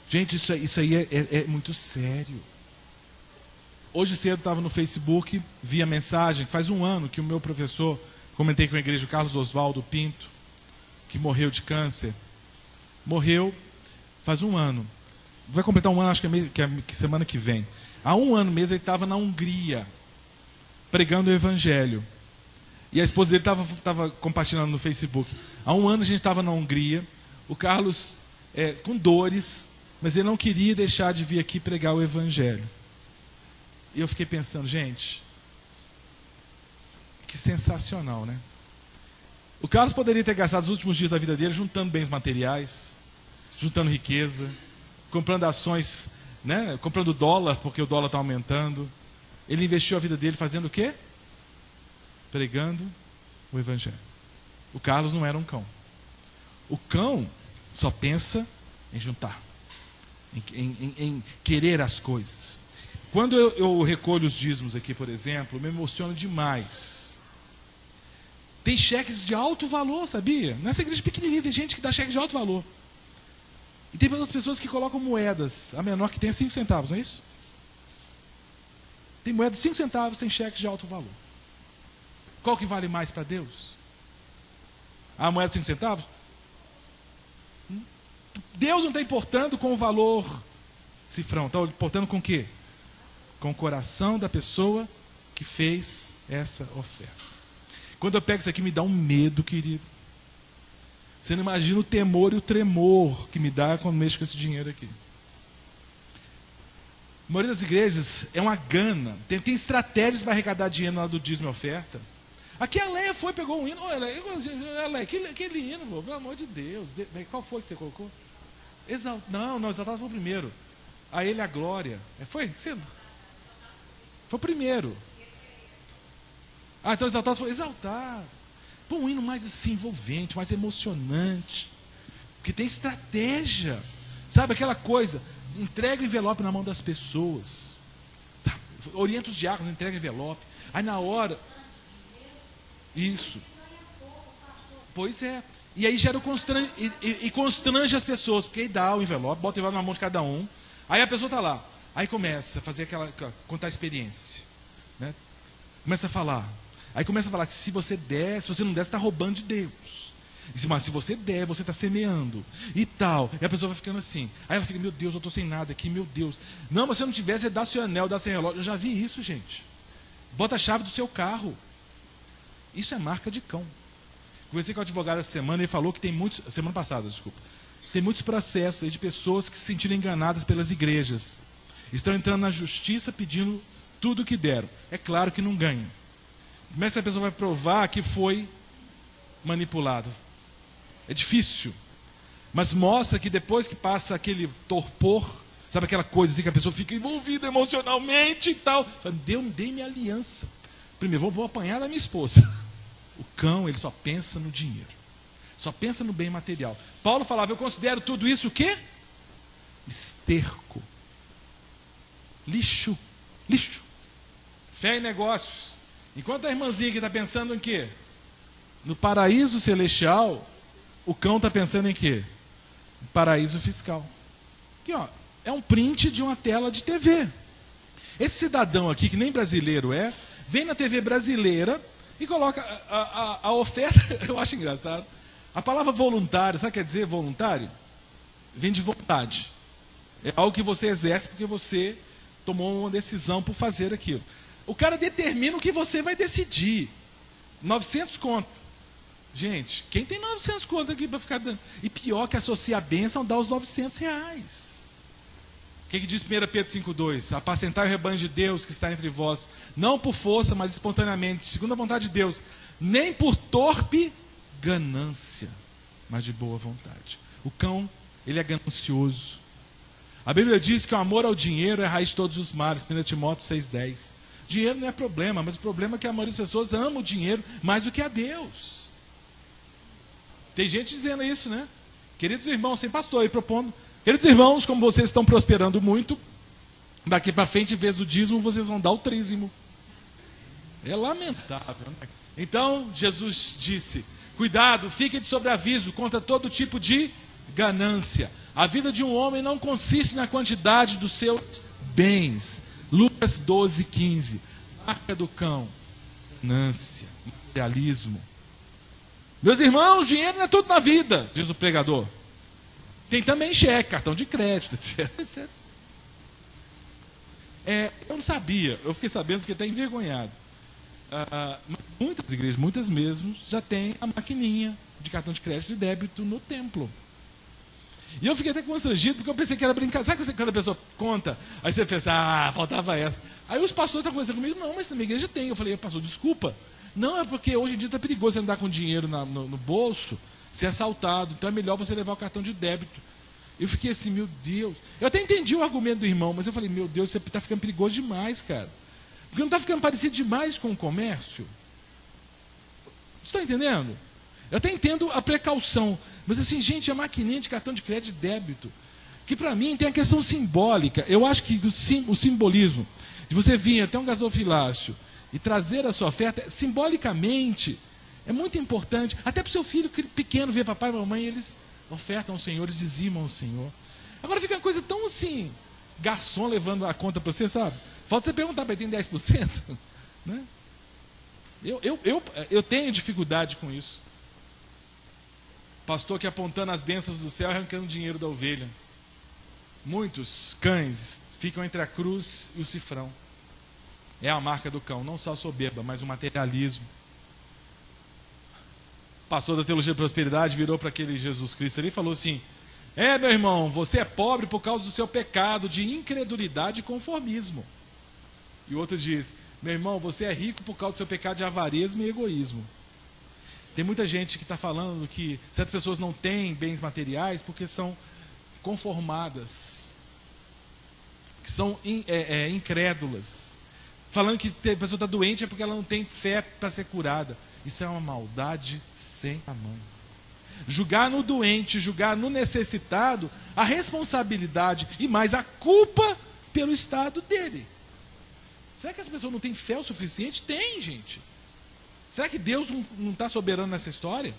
Gente, isso aí é muito sério. Hoje cedo estava no Facebook, vi a mensagem, faz 1 ano que o meu professor, comentei com a igreja, o Carlos Oswaldo Pinto, que morreu de câncer. Morreu faz 1 ano. Vai completar 1 ano, acho que é semana que vem. Há 1 ano mesmo ele estava na Hungria, pregando o Evangelho. E a esposa dele estava compartilhando no Facebook. Há 1 ano a gente estava na Hungria, o Carlos com dores, mas ele não queria deixar de vir aqui pregar o Evangelho. E eu fiquei pensando, gente, que sensacional, né? O Carlos poderia ter gastado os últimos dias da vida dele juntando bens materiais, juntando riqueza, comprando ações, né? Comprando dólar, porque o dólar está aumentando. Ele investiu a vida dele fazendo o quê? Pregando o Evangelho. O Carlos não era um cão. O cão só pensa em juntar, em querer as coisas. Quando eu recolho os dízimos aqui, por exemplo, me emociono demais. Tem cheques de alto valor, sabia? Nessa igreja pequenininha tem gente que dá cheque de alto valor. E tem outras pessoas que colocam moedas. A menor que tem é 5 centavos, não é isso? Tem moeda de 5 centavos, tem cheques de alto valor. Qual que vale mais para Deus? A moeda de 5 centavos? Deus não está importando com o valor cifrão. Está importando com o quê? Com o coração da pessoa que fez essa oferta. Quando eu pego isso aqui, me dá um medo, querido. Você não imagina o temor e o tremor que me dá quando mexo com esse dinheiro aqui. A maioria das igrejas é uma gana. Tem estratégias para arrecadar dinheiro lá do dízimo e oferta. Aqui a Leia foi, pegou um hino. Olha, Leia, aquele hino, pelo amor de Deus. Qual foi que você colocou? Não, Exaltado foi o primeiro. A ele a glória. Foi? Foi o primeiro. Então Exaltado foi exaltar. Pô, um hino mais assim, envolvente, mais emocionante. Porque tem estratégia. Sabe aquela coisa? Entrega o envelope na mão das pessoas. Tá? Orienta os diáconos, entrega o envelope. Aí na hora... Isso. Pois é. E aí gera e constrange as pessoas, porque aí dá o envelope, bota o envelope na mão de cada um, aí a pessoa está lá, aí começa a fazer contar a experiência, né? Começa a falar, aí começa a falar que se você der, se você não der, você está roubando de Deus. Mas se você der, você está semeando e tal. E a pessoa vai ficando assim. Aí ela fica, meu Deus, eu estou sem nada aqui, meu Deus. Não, mas se eu não tiver, você dá seu anel, dá seu relógio. Eu já vi isso, gente. Bota a chave do seu carro. Isso é marca de cão. Conversei com o advogado essa semana, ele falou que tem muitos, semana passada, desculpa, tem muitos processos aí de pessoas que se sentiram enganadas pelas igrejas. Estão entrando na justiça pedindo tudo o que deram. É claro que não ganha. Como é que essa pessoa vai provar que foi manipulada? É difícil. Mas mostra que depois que passa aquele torpor, sabe aquela coisa assim que a pessoa fica envolvida emocionalmente e tal. Fala, dei minha aliança. Primeiro, vou apanhar da minha esposa. O cão, ele só pensa no dinheiro. Só pensa no bem material. Paulo falava, eu considero tudo isso o quê? Esterco. Lixo. Lixo. Fé em negócios. Enquanto a irmãzinha que está pensando em quê? No paraíso celestial, o cão está pensando em quê? Paraíso fiscal. Aqui, ó, é um print de uma tela de TV. Esse cidadão aqui, que nem brasileiro é, vem na TV brasileira e coloca a oferta. Eu acho engraçado. A palavra voluntário, sabe o que quer dizer voluntário? Vem de vontade. É algo que você exerce porque você tomou uma decisão por fazer aquilo. O cara determina o que você vai decidir. 900 conto. Gente, quem tem 900 conto aqui para ficar dando? E pior que associa a bênção, dá os 900 reais. O que diz 1 Pedro 5,2? Apacentai o rebanho de Deus que está entre vós, não por força, mas espontaneamente, segundo a vontade de Deus, nem por torpe ganância, mas de boa vontade. O cão, ele é ganancioso. A Bíblia diz que o amor ao dinheiro é a raiz de todos os males, 1 Timóteo 6,10. Dinheiro não é problema, mas o problema é que a maioria das pessoas ama o dinheiro mais do que a Deus. Tem gente dizendo isso, né? Queridos irmãos, tem pastor aí propondo. Queridos irmãos, como vocês estão prosperando muito, daqui para frente, em vez do dízimo, vocês vão dar o trízimo. É lamentável, né? Então, Jesus disse, cuidado, fique de sobreaviso contra todo tipo de ganância. A vida de um homem não consiste na quantidade dos seus bens. Lucas 12,15. Marca do cão. Ganância, materialismo. Meus irmãos, dinheiro não é tudo na vida, diz o pregador. Tem também cheque, cartão de crédito, etc, etc. Eu não sabia, eu fiquei sabendo, fiquei até envergonhado. Muitas igrejas, muitas mesmo, já tem a maquininha de cartão de crédito e de débito no templo. E eu fiquei até constrangido, porque eu pensei que era brincadeira. Sabe quando a pessoa conta, aí você pensa, faltava essa. Aí os pastores estão conversando comigo, não, mas na minha igreja tem. Eu falei, pastor, desculpa. Não, é porque hoje em dia está perigoso você andar com dinheiro no bolso, ser assaltado. Então é melhor você levar o cartão de débito. Eu fiquei assim, meu Deus. Eu até entendi o argumento do irmão, mas eu falei, meu Deus, você está ficando perigoso demais, cara. Porque não está ficando parecido demais com o comércio? Você está entendendo? Eu até entendo a precaução. Mas assim, gente, a maquininha de cartão de crédito e débito, que para mim tem a questão simbólica. Eu acho que o simbolismo de você vir até um gasofilácio e trazer a sua oferta, simbolicamente, é muito importante. Até para o seu filho pequeno ver papai e mamãe, eles ofertam ao Senhor, eles dizimam ao Senhor. Agora fica uma coisa tão assim, garçom levando a conta para você, sabe? Falta você perguntar para ele, tem 10%? Né? Eu tenho dificuldade com isso. Pastor que apontando as bênçãos do céu, arrancando dinheiro da ovelha. Muitos cães ficam entre a cruz e o cifrão. É a marca do cão, não só a soberba, mas o materialismo. O pastor da teologia da prosperidade virou para aquele Jesus Cristo ali e falou assim, meu irmão, você é pobre por causa do seu pecado de incredulidade e conformismo. E o outro diz, meu irmão, você é rico por causa do seu pecado de avarismo e egoísmo. Tem muita gente que está falando que certas pessoas não têm bens materiais porque são conformadas, que são incrédulas. Falando que a pessoa está doente é porque ela não tem fé para ser curada. Isso é uma maldade sem tamanho. Julgar no doente, julgar no necessitado, a responsabilidade e mais a culpa pelo estado dele. Será que essa pessoa não tem fé o suficiente? Tem, gente. Será que Deus não está soberano nessa história?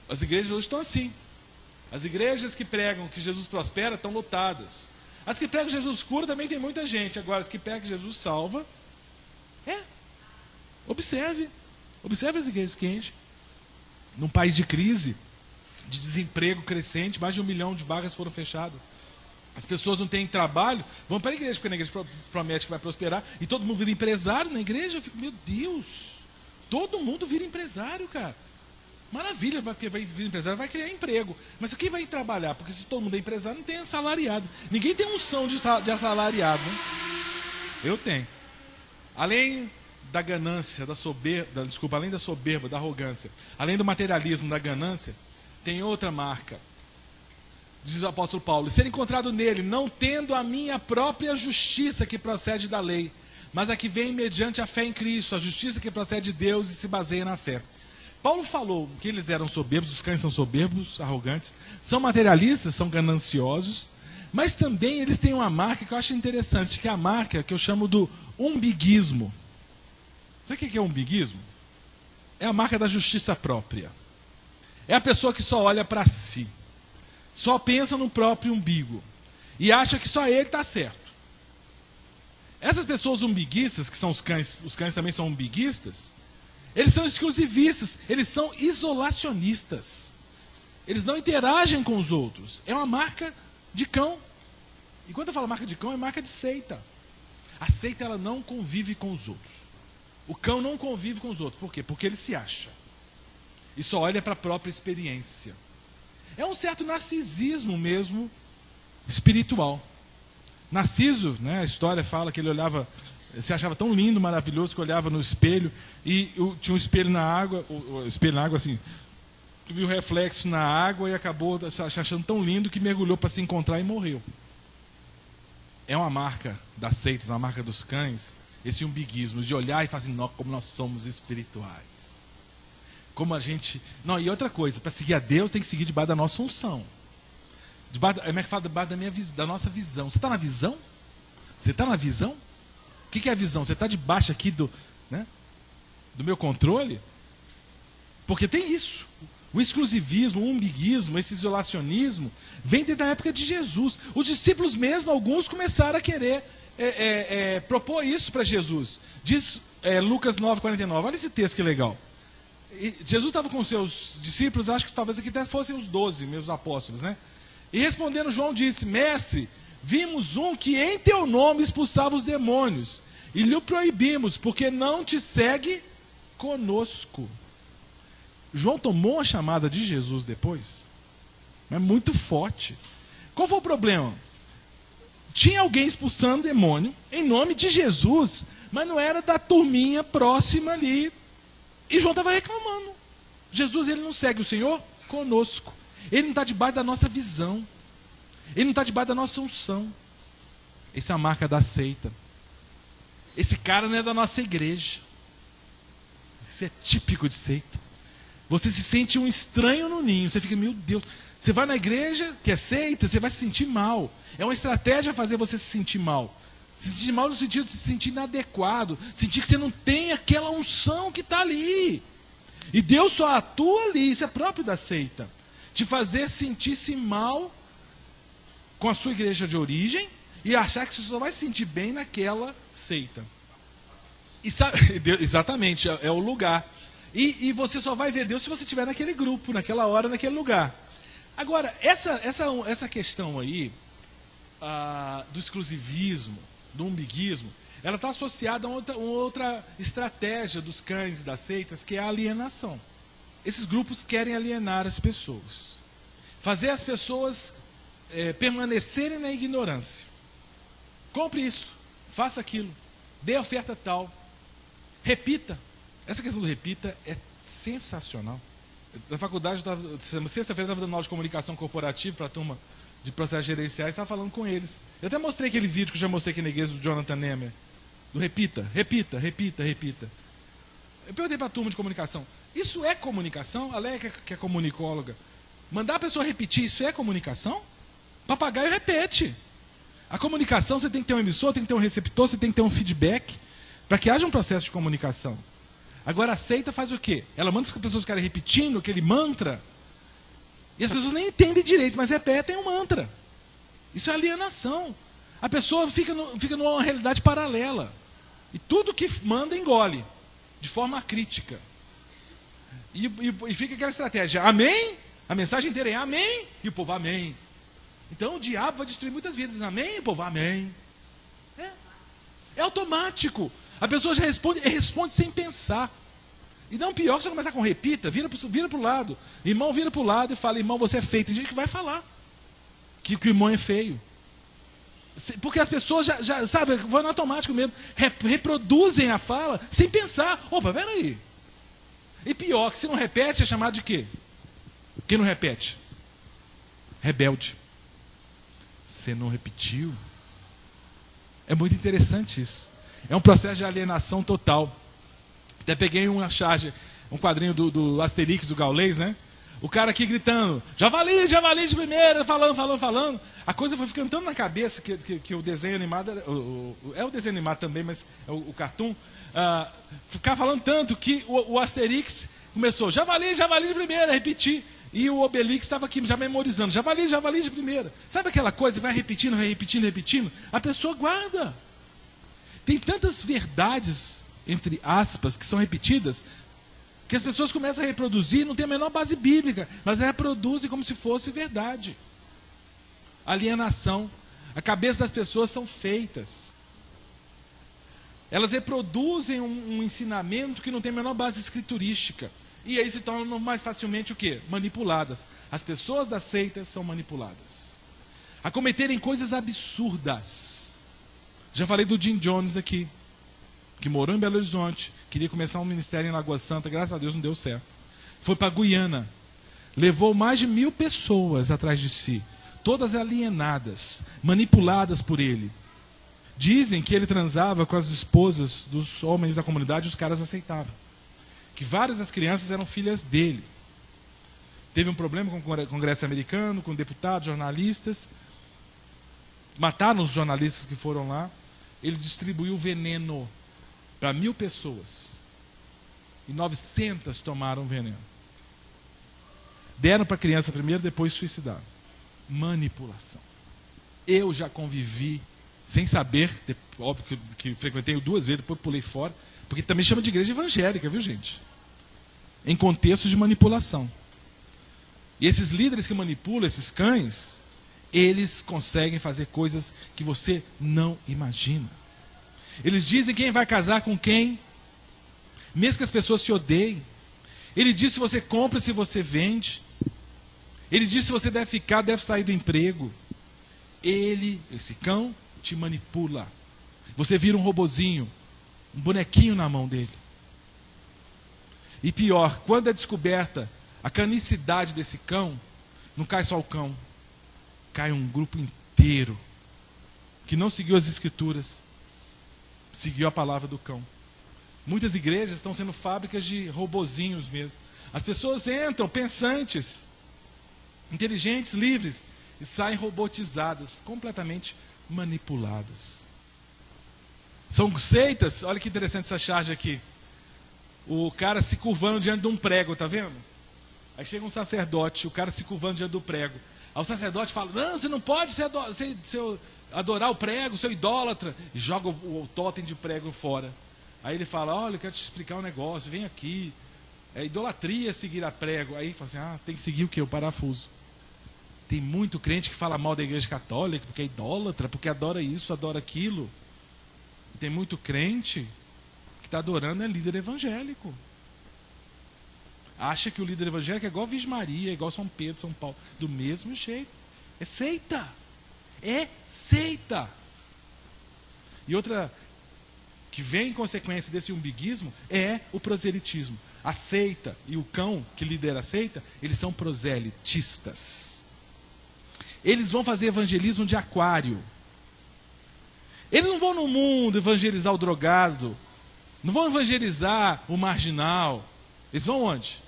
As igrejas hoje estão assim. As igrejas que pregam que Jesus prospera estão lotadas. As que pregam que Jesus cura também tem muita gente. Agora, as que pregam que Jesus salva, observe as igrejas que enchem. Num país de crise, de desemprego crescente, mais de 1 milhão de vagas foram fechadas. As pessoas não têm trabalho, vão para a igreja, porque na igreja promete que vai prosperar, e todo mundo vira empresário na igreja. Eu fico, meu Deus, todo mundo vira empresário, cara. Maravilha, porque vai vir empresário, vai criar emprego. Mas quem vai trabalhar? Porque se todo mundo é empresário, não tem assalariado. Ninguém tem unção de assalariado, né? Eu tenho. Além da ganância, além da soberba, da arrogância, além do materialismo, da ganância, tem outra marca. Diz o apóstolo Paulo: ser encontrado nele, não tendo a minha própria justiça que procede da lei, mas a que vem mediante a fé em Cristo, a justiça que procede de Deus e se baseia na fé. Paulo falou que eles eram soberbos, os cães são soberbos, arrogantes, são materialistas, são gananciosos, mas também eles têm uma marca que eu acho interessante, que é a marca que eu chamo do umbiguismo. Sabe o que é umbiguismo? É a marca da justiça própria. É a pessoa que só olha para si, só pensa no próprio umbigo e acha que só ele está certo. Essas pessoas umbiguistas, que são os cães também são umbiguistas, eles são exclusivistas, eles são isolacionistas. Eles não interagem com os outros. É uma marca de cão. E quando eu falo marca de cão, é marca de seita. A seita, ela não convive com os outros. O cão não convive com os outros. Por quê? Porque ele se acha. E só olha para a própria experiência. É um certo narcisismo mesmo, espiritual. Narciso, né, a história fala que ele olhava, se achava tão lindo, maravilhoso, que olhava no espelho, e tinha um espelho na água, o espelho na água assim, viu o reflexo na água e acabou se achando tão lindo que mergulhou para se encontrar e morreu. É uma marca das seitas, uma marca dos cães, esse umbiguismo, de olhar e falar assim, como nós somos espirituais. Como a gente... Não, e outra coisa, para seguir a Deus tem que seguir debaixo da nossa unção. Como é que fala? Debaixo da nossa visão. Você está na visão? Você está na visão? O que é a visão? Você está debaixo aqui do meu controle? Porque tem isso. O exclusivismo, o umbiguismo, esse isolacionismo, vem desde a época de Jesus. Os discípulos mesmo, alguns começaram a querer propor isso para Jesus. Diz Lucas 9,49. Olha esse texto que legal. E Jesus estava com seus discípulos, acho que talvez aqui até fossem os 12, meus apóstolos, né? E respondendo João disse, mestre, vimos um que em teu nome expulsava os demônios, e lhe o proibimos, porque não te segue conosco. João tomou a chamada de Jesus depois, mas muito forte. Qual foi o problema? Tinha alguém expulsando demônio em nome de Jesus, mas não era da turminha próxima ali. E João estava reclamando. Jesus, ele não segue o Senhor conosco. Ele não está debaixo da nossa visão. Ele não está debaixo da nossa unção. Essa é a marca da seita. Esse cara não é da nossa igreja. Isso é típico de seita. Você se sente um estranho no ninho. Você fica, meu Deus. Você vai na igreja, que é seita, você vai se sentir mal. É uma estratégia fazer você se sentir mal. Se sentir mal no sentido de se sentir inadequado, sentir que você não tem aquela unção que está ali. E Deus só atua ali, isso é próprio da seita. Te fazer sentir-se mal com a sua igreja de origem e achar que você só vai se sentir bem naquela seita. E sabe, exatamente, é o lugar. E você só vai ver Deus se você estiver naquele grupo, naquela hora, naquele lugar. Agora, essa questão aí, do exclusivismo, do umbiguismo, ela está associada a outra estratégia dos cães e das seitas, que é a alienação. Esses grupos querem alienar as pessoas, fazer as pessoas permanecerem na ignorância. Compre isso, faça aquilo, dê a oferta tal, repita. Essa questão do repita é sensacional. Na faculdade, sexta-feira, eu estava dando aula de comunicação corporativa para a turma de processos gerenciais, estava falando com eles. Eu até mostrei aquele vídeo que eu já mostrei aqui na igreja do Jonathan Nemer, do repita, repita, repita, repita. Eu perguntei para a turma de comunicação, isso é comunicação? A Leia, que é comunicóloga, mandar a pessoa repetir, isso é comunicação? Papagaio repete. A comunicação, você tem que ter um emissor, tem que ter um receptor, você tem que ter um feedback, para que haja um processo de comunicação. Agora a seita faz o quê? Ela manda as pessoas ficarem repetindo aquele mantra, E as pessoas nem entendem direito, mas repetem um mantra. Isso é alienação. A pessoa fica numa realidade paralela. E tudo que manda engole, de forma crítica. E fica aquela estratégia, amém? A mensagem inteira é amém, e o povo amém. Então o diabo vai destruir muitas vidas, amém? E o povo amém. É automático. A pessoa já responde sem pensar. E não pior, você começar com repita, vira para o lado. Irmão vira para o lado e fala, irmão, você é feio. Tem gente que vai falar que o irmão é feio. Porque as pessoas já sabe, vão no automático mesmo, reproduzem a fala sem pensar. Opa, peraí. E pior, que se não repete, é chamado de quê? Quem não repete? Rebelde. Você não repetiu? É muito interessante isso. É um processo de alienação total. Até peguei uma charge, um quadrinho do Asterix, do Gaulês, né? O cara aqui gritando, javali de primeira, falando. A coisa foi ficando tanto na cabeça que o desenho animado, é o desenho animado também, mas é o cartoon, ficar falando tanto que o Asterix começou, javali de primeira, repetir. E o Obelix estava aqui já memorizando, javali de primeira. Sabe aquela coisa, vai repetindo, a pessoa guarda. Tem tantas verdades, entre aspas, que são repetidas, que as pessoas começam a reproduzir, não tem a menor base bíblica, mas reproduzem como se fosse verdade. Alienação. A cabeça das pessoas são feitas. Elas reproduzem um ensinamento que não tem a menor base escriturística. E aí se tornam mais facilmente o quê? Manipuladas. As pessoas das seitas são manipuladas a cometerem coisas absurdas. Já falei do Jim Jones aqui, que morou em Belo Horizonte, queria começar um ministério em Lagoa Santa, graças a Deus não deu certo. Foi para Guiana, levou mais de 1000 pessoas atrás de si, todas alienadas, manipuladas por ele. Dizem que ele transava com as esposas dos homens da comunidade e os caras aceitavam. Que várias das crianças eram filhas dele. Teve um problema com o Congresso americano, com deputados, jornalistas. Mataram os jornalistas que foram lá. Ele distribuiu veneno para 1000 pessoas. E 900 tomaram veneno. Deram para a criança primeiro, depois suicidaram. Manipulação. Eu já convivi, sem saber, óbvio que frequentei 2 vezes, depois pulei fora, porque também chama de igreja evangélica, viu, gente? Em contextos de manipulação. E esses líderes que manipulam, esses cães, eles conseguem fazer coisas que você não imagina. Eles dizem quem vai casar com quem, mesmo que as pessoas se odeiem. Ele diz se você compra, se você vende. Ele diz se você deve ficar, deve sair do emprego. Esse cão, te manipula. Você vira um robozinho, um bonequinho na mão dele. E pior, quando é descoberta a canicidade desse cão, não cai só o cão, cai um grupo inteiro que não seguiu as escrituras, seguiu a palavra do cão. Muitas igrejas estão sendo fábricas de robozinhos mesmo. As pessoas entram pensantes, inteligentes, livres, e saem robotizadas, completamente manipuladas. São seitas, olha que interessante essa charge aqui. O cara se curvando diante de um prego, tá vendo? Aí chega um sacerdote, o cara se curvando diante do prego. Aí o sacerdote fala, não, você não pode adorar o prego, seu idólatra. E joga o totem de prego fora. Aí ele fala, olha, eu quero te explicar um negócio, vem aqui. É idolatria seguir a prego. Aí ele fala assim, tem que seguir o quê? O parafuso. Tem muito crente que fala mal da igreja católica, porque é idólatra, porque adora isso, adora aquilo. E tem muito crente que está adorando líder evangélico. Acha que o líder evangélico é igual a Virgem Maria, é igual São Pedro, São Paulo. Do mesmo jeito. É seita. É seita. E outra que vem em consequência desse umbiguismo é o proselitismo. A seita e o cão que lidera a seita, eles são proselitistas. Eles vão fazer evangelismo de aquário. Eles não vão no mundo evangelizar o drogado, não vão evangelizar o marginal. Eles vão onde?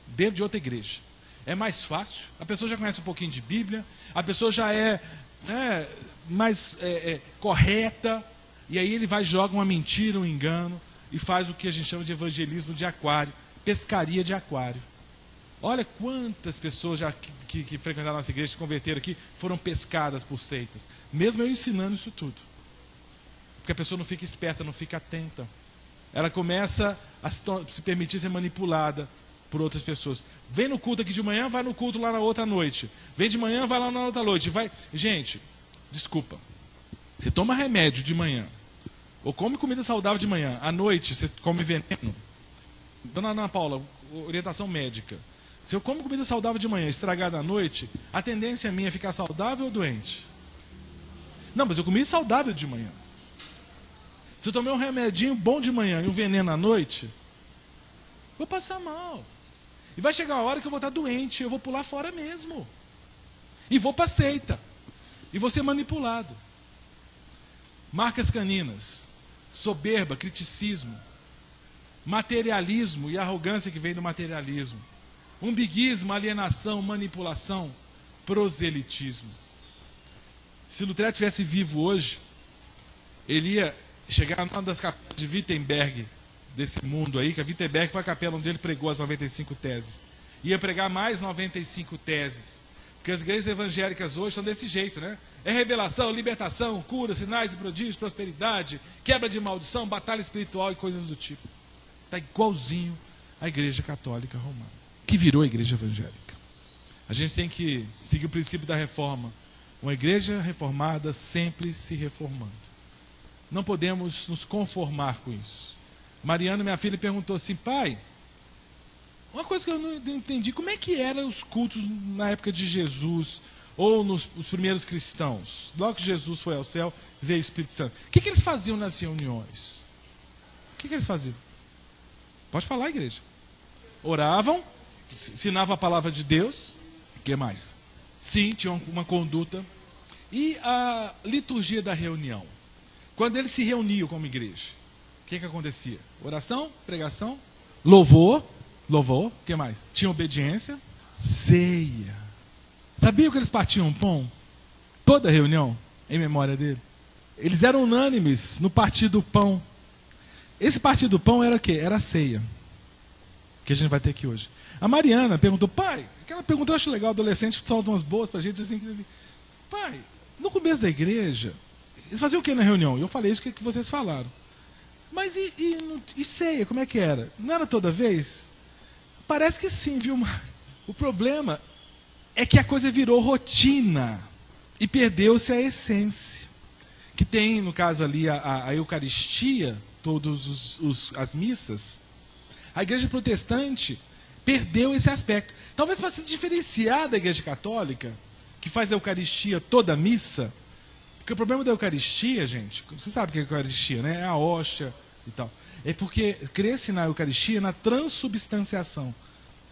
Dentro de outra igreja. É mais fácil, a pessoa já conhece um pouquinho de Bíblia, a pessoa já é mais correta, e aí ele vai, joga uma mentira, um engano, e faz o que a gente chama de evangelismo de aquário, pescaria de aquário. Olha quantas pessoas já que frequentaram a nossa igreja, se converteram aqui, foram pescadas por seitas. Mesmo eu ensinando isso tudo. Porque a pessoa não fica esperta, não fica atenta. Ela começa a se permitir ser manipulada por outras pessoas. Vem no culto aqui de manhã, vai no culto lá na outra noite. Vem de manhã, vai lá na outra noite. Gente, desculpa. Você toma remédio de manhã, ou come comida saudável de manhã, à noite você come veneno. Dona Ana Paula, orientação médica. Se eu como comida saudável de manhã, estragada à noite, a tendência minha é ficar saudável ou doente? Não, mas eu comi saudável de manhã. Se eu tomei um remedinho bom de manhã e um veneno à noite, vou passar mal. E vai chegar a hora que eu vou estar doente, eu vou pular fora mesmo. E vou para a seita. E vou ser manipulado. Marcas caninas, soberba, criticismo, materialismo e arrogância que vem do materialismo, umbiguismo, alienação, manipulação, proselitismo. Se Lutero estivesse vivo hoje, ele ia chegar numa das capelas de Wittenberg, desse mundo aí, que a Wittenberg foi a capela onde ele pregou as 95 teses. Ia pregar mais 95 teses. Porque as igrejas evangélicas hoje são desse jeito, né? É revelação, libertação, cura, sinais e prodígios, prosperidade, quebra de maldição, batalha espiritual e coisas do tipo. Está igualzinho à igreja católica romana, que virou a igreja evangélica. A gente tem que seguir o princípio da reforma. Uma igreja reformada sempre se reformando. Não podemos nos conformar com isso. Mariana, minha filha, perguntou assim: pai, uma coisa que eu não entendi, como é que eram os cultos na época de Jesus, ou os primeiros cristãos? Logo que Jesus foi ao céu, veio o Espírito Santo. O que eles faziam nas reuniões? O que eles faziam? Pode falar, igreja. Oravam, ensinavam a palavra de Deus. O que mais? Sim, tinham uma conduta. E a liturgia da reunião? Quando eles se reuniam como igreja, o que acontecia? Oração, pregação, louvor. O que mais? Tinha obediência, ceia. Sabia que eles partiam pão? Toda reunião, em memória dele. Eles eram unânimes no partir do pão. Esse partir do pão era o quê? Era a ceia, que a gente vai ter aqui hoje. A Mariana perguntou: pai, aquela pergunta eu acho legal, adolescente solta umas boas pra gente, assim, pai, no começo da igreja, eles faziam o que na reunião? E eu falei isso que vocês falaram. Mas e ceia, como é que era? Não era toda vez? Parece que sim, viu? O problema é que a coisa virou rotina e perdeu-se a essência. Que tem, no caso ali, a Eucaristia, todas as missas. A igreja protestante perdeu esse aspecto. Talvez para se diferenciar da igreja católica, que faz a Eucaristia toda a missa, porque o problema da Eucaristia, gente, você sabe o que é a Eucaristia, né? É a hóstia e tal. É porque cresce na Eucaristia, na transubstanciação.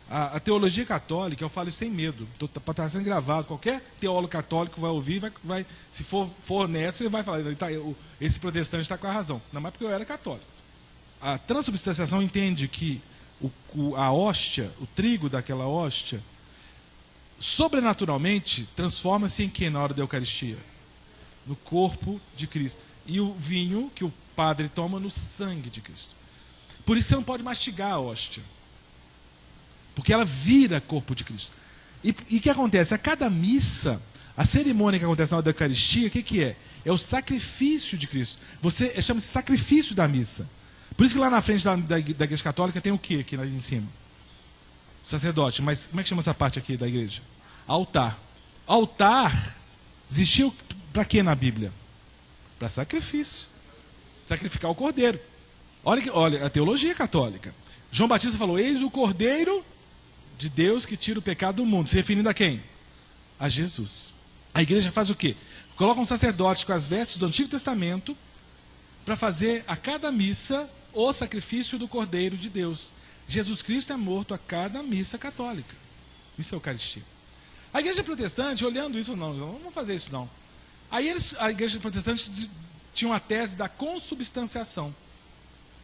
A teologia católica, eu falo isso sem medo, para estar sendo gravado, qualquer teólogo católico vai ouvir, se for honesto, ele vai falar: esse protestante está com a razão. Não, mas porque eu era católico. A transubstanciação entende que a hóstia, o trigo daquela hóstia, sobrenaturalmente transforma-se em que na hora da Eucaristia? No corpo de Cristo. E o vinho que o padre toma no sangue de Cristo. Por isso você não pode mastigar a hóstia, porque ela vira corpo de Cristo. E o que acontece? A cada missa, a cerimônia que acontece na hora da Eucaristia, o que é? É o sacrifício de Cristo. Chama-se sacrifício da missa. Por isso que lá na frente da igreja católica tem o que aqui em cima? Sacerdote. Mas como é que chama essa parte aqui da igreja? Altar. Altar existiu para quê na Bíblia? Para sacrifício. Sacrificar o cordeiro. Olha a teologia católica. João Batista falou: eis o cordeiro de Deus que tira o pecado do mundo. Se referindo a quem? A Jesus. A igreja faz o quê? Coloca um sacerdote com as vestes do Antigo Testamento para fazer a cada missa o sacrifício do cordeiro de Deus. Jesus Cristo é morto a cada missa católica. Isso é a Eucaristia. A igreja protestante, olhando isso, não vamos fazer isso não. Aí a igreja protestante tinha uma tese da consubstanciação,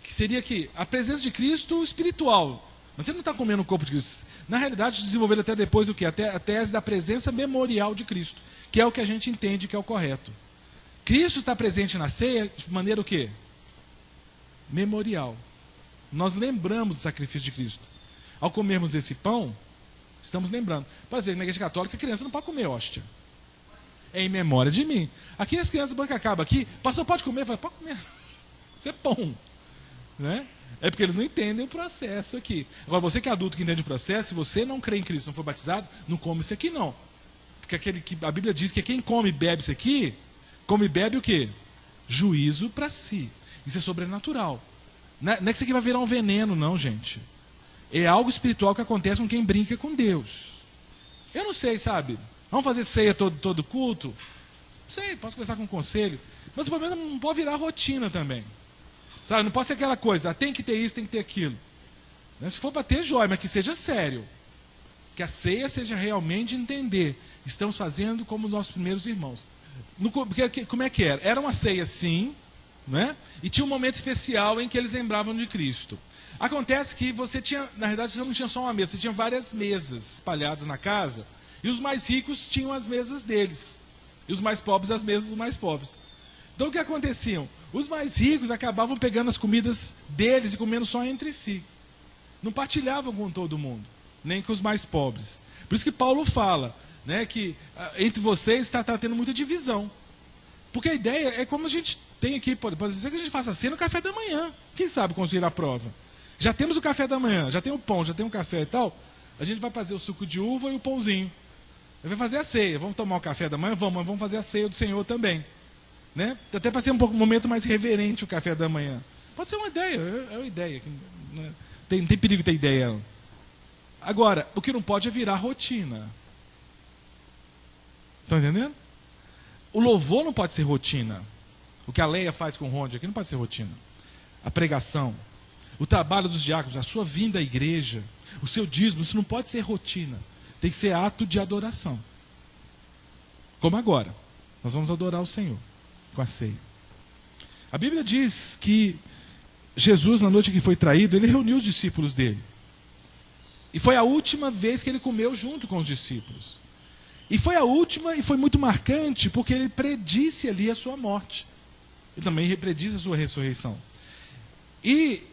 que seria que a presença de Cristo espiritual. Mas você não está comendo o corpo de Cristo. Na realidade, desenvolveram até depois o quê? Até a tese da presença memorial de Cristo, que é o que a gente entende que é o correto. Cristo está presente na ceia de maneira o quê? Memorial. Nós lembramos do sacrifício de Cristo. Ao comermos esse pão, Estamos lembrando. Por exemplo, na igreja católica, a criança não pode comer hóstia. É em memória de mim. Aqui as crianças, depois que acaba aqui, pastor, pode comer? Fala, pode comer. Isso é bom. Né? É porque eles não entendem o processo aqui. Agora, você que é adulto que entende o processo, se você não crê em Cristo, não for batizado, não come isso aqui não. Porque a Bíblia diz que quem come e bebe isso aqui, come e bebe o quê? Juízo para si. Isso é sobrenatural. Não é que isso aqui vai virar um veneno, não, gente. É algo espiritual que acontece com quem brinca com Deus. Eu não sei, sabe? Vamos fazer ceia todo culto? Não sei, posso conversar com um conselho. Mas o problema não pode virar rotina também. Sabe? Não pode ser aquela coisa, tem que ter isso, tem que ter aquilo. Se for para ter, joia, mas que seja sério. Que a ceia seja realmente entender. Estamos fazendo como os nossos primeiros irmãos. Como é que era? Era uma ceia, sim, né? E tinha um momento especial em que eles lembravam de Cristo. Acontece que você tinha, na verdade, você não tinha só uma mesa, você tinha várias mesas espalhadas na casa, e os mais ricos tinham as mesas deles, e os mais pobres as mesas dos mais pobres. Então o que acontecia? Os mais ricos acabavam pegando as comidas deles e comendo só entre si. Não partilhavam com todo mundo, nem com os mais pobres. Por isso que Paulo fala, né, que entre vocês está tendo muita divisão. Porque a ideia é como a gente tem aqui, pode ser que a gente faça assim no café da manhã. Quem sabe conseguir a prova? Já temos o café da manhã, já tem o pão, já tem o café e tal. A gente vai fazer o suco de uva e o pãozinho. Vai fazer a ceia. Vamos tomar o café da manhã? Vamos, mas vamos fazer a ceia do Senhor também. Né? Até para ser um momento mais reverente o café da manhã. Pode ser uma ideia, é uma ideia. Né? Não tem perigo ter ideia. Agora, o que não pode é virar rotina. Estão entendendo? O louvor não pode ser rotina. O que a Leia faz com o Ronde aqui não pode ser rotina. A pregação, o trabalho dos diáconos, a sua vinda à igreja, o seu dízimo, isso não pode ser rotina. Tem que ser ato de adoração. Como agora. Nós vamos adorar o Senhor com a ceia. A Bíblia diz que Jesus, na noite que foi traído, ele reuniu os discípulos dele. E foi a última vez que ele comeu junto com os discípulos. E foi a última e foi muito marcante porque ele predisse ali a sua morte. E também prediz a sua ressurreição. E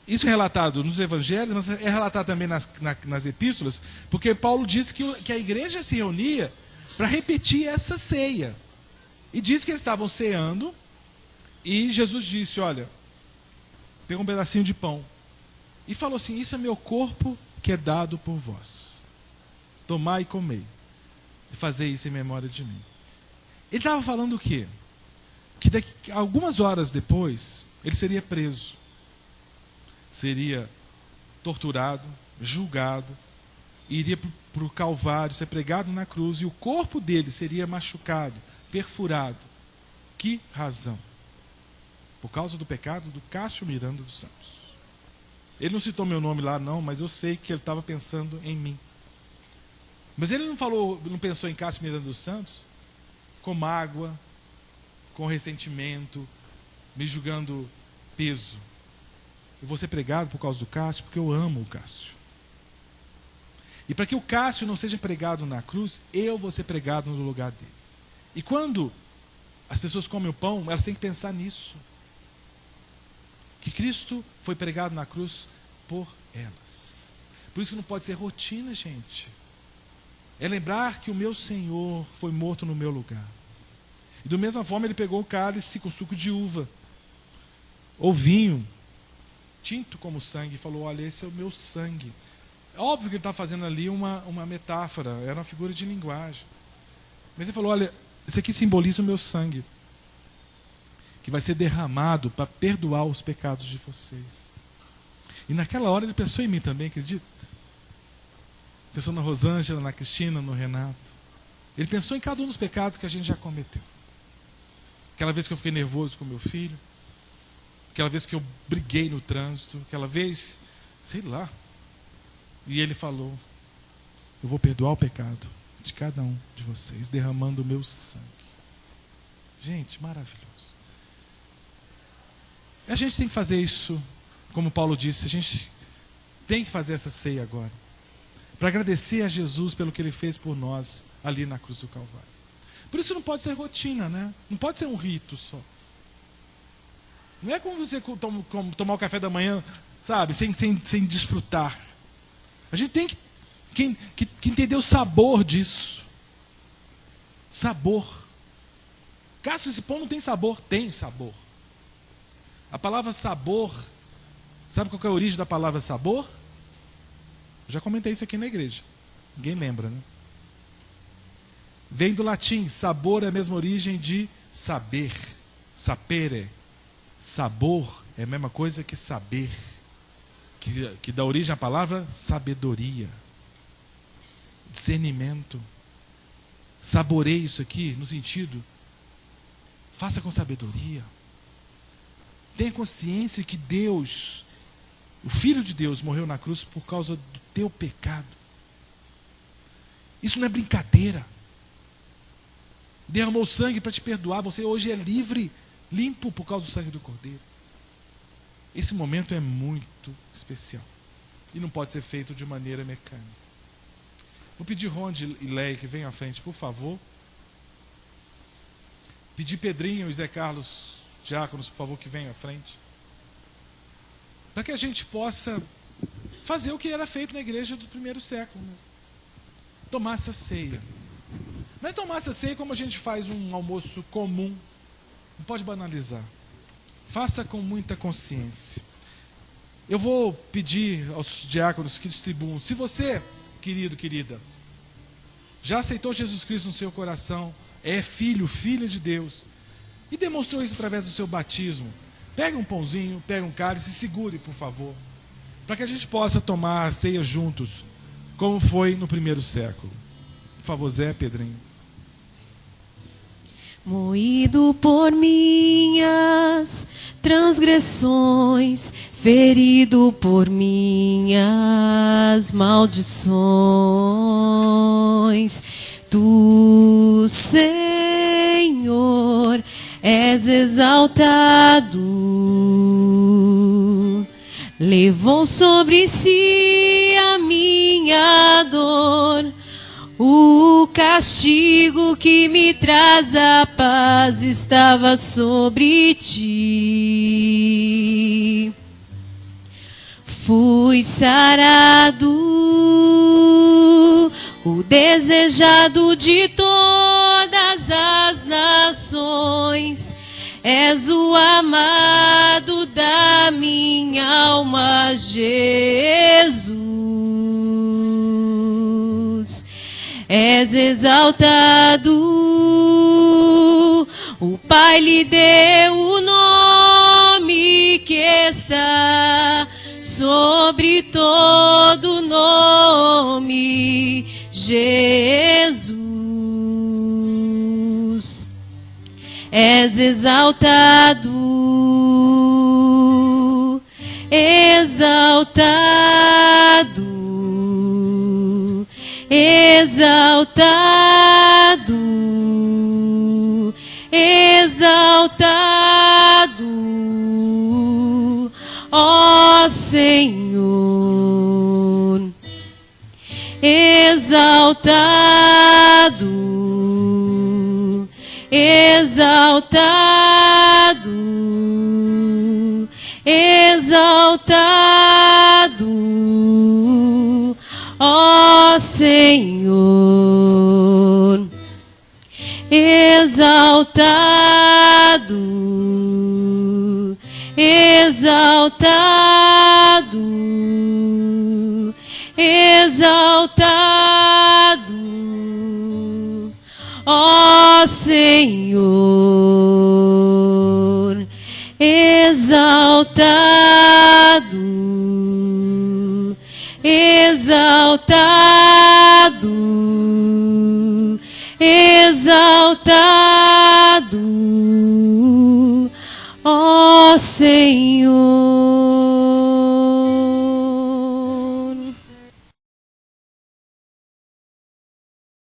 isso é relatado nos evangelhos, mas é relatado também nas epístolas, porque Paulo disse que a igreja se reunia para repetir essa ceia. E diz que eles estavam ceando, e Jesus disse, olha, pegou um pedacinho de pão, e falou assim, isso é meu corpo que é dado por vós. Tomai e comei, e fazei isso em memória de mim. Ele estava falando o quê? Que algumas horas depois, ele seria preso, seria torturado, julgado, e iria para o Calvário, ser pregado na cruz, e o corpo dele seria machucado, perfurado. Que razão? Por causa do pecado do Cássio Miranda dos Santos. Ele não citou meu nome lá não, mas eu sei que ele estava pensando em mim. Mas ele não pensou em Cássio Miranda dos Santos com mágoa, com ressentimento, me julgando peso. Eu vou ser pregado por causa do Cássio, porque eu amo o Cássio. E para que o Cássio não seja pregado na cruz, eu vou ser pregado no lugar dele. E quando as pessoas comem o pão, elas têm que pensar nisso. Que Cristo foi pregado na cruz por elas. Por isso que não pode ser rotina, gente. É lembrar que o meu Senhor foi morto no meu lugar. E da mesma forma ele pegou o cálice com suco de uva, ou vinho, tinto como sangue, e falou, olha, esse é o meu sangue. É óbvio que ele está fazendo ali uma metáfora, era uma figura de linguagem. Mas ele falou, olha, isso aqui simboliza o meu sangue, que vai ser derramado para perdoar os pecados de vocês. E naquela hora ele pensou em mim também, acredita? Pensou na Rosângela, na Cristina, no Renato. Ele pensou em cada um dos pecados que a gente já cometeu. Aquela vez que eu fiquei nervoso com meu filho, aquela vez que eu briguei no trânsito, aquela vez, sei lá. E ele falou, eu vou perdoar o pecado de cada um de vocês, derramando o meu sangue. Gente, maravilhoso. E a gente tem que fazer isso, como Paulo disse, a gente tem que fazer essa ceia agora, para agradecer a Jesus pelo que ele fez por nós ali na cruz do Calvário. Por isso não pode ser rotina, né? Não pode ser um rito só. Não é como você tomar o café da manhã, sabe, sem desfrutar. A gente tem que que entendeu o sabor disso. Sabor. Cássio, esse pão não tem sabor? Tem sabor. A palavra sabor, sabe qual que é a origem da palavra sabor? Eu já comentei isso aqui na igreja. Ninguém lembra, né? Vem do latim, sabor é a mesma origem de saber. Sapere. Sabor é a mesma coisa que saber. Que dá origem à palavra sabedoria. Discernimento. Saboreie isso aqui no sentido, faça com sabedoria. Tenha consciência que Deus, o Filho de Deus, morreu na cruz por causa do teu pecado. Isso não é brincadeira. Derramou sangue para te perdoar. Você hoje é livre, limpo por causa do sangue do Cordeiro. Esse momento é muito especial. E não pode ser feito de maneira mecânica. Vou pedir Ronde e Leia que venham à frente, por favor. Pedir Pedrinho e Zé Carlos, diáconos, por favor, que venham à frente. Para que a gente possa fazer o que era feito na igreja do primeiro século. Né? Tomar essa ceia. Não é tomar essa ceia como a gente faz um almoço comum. Não pode banalizar. Faça com muita consciência. Eu vou pedir aos diáconos que distribuam. Se você, querido, querida, já aceitou Jesus Cristo no seu coração, é filho, filha de Deus, e demonstrou isso através do seu batismo, pegue um pãozinho, pegue um cálice e segure, por favor, para que a gente possa tomar a ceia juntos, como foi no primeiro século. Por favor, Zé, Pedrinho. Moído por minhas transgressões, ferido por minhas maldições, tu, Senhor, és exaltado, levou sobre si a minha dor. O castigo que me traz a paz estava sobre ti. Fui sarado, o desejado de todas as nações. És o amado da minha alma, Jesus. És exaltado, o Pai lhe deu o nome que está sobre todo nome, Jesus. És exaltado, exaltado, exaltado, exaltado, ó Senhor, exaltado, exaltado, exaltado, ó Senhor, exaltado, exaltado, exaltado, ó Senhor, exaltado, exaltado, exaltado, ó Senhor.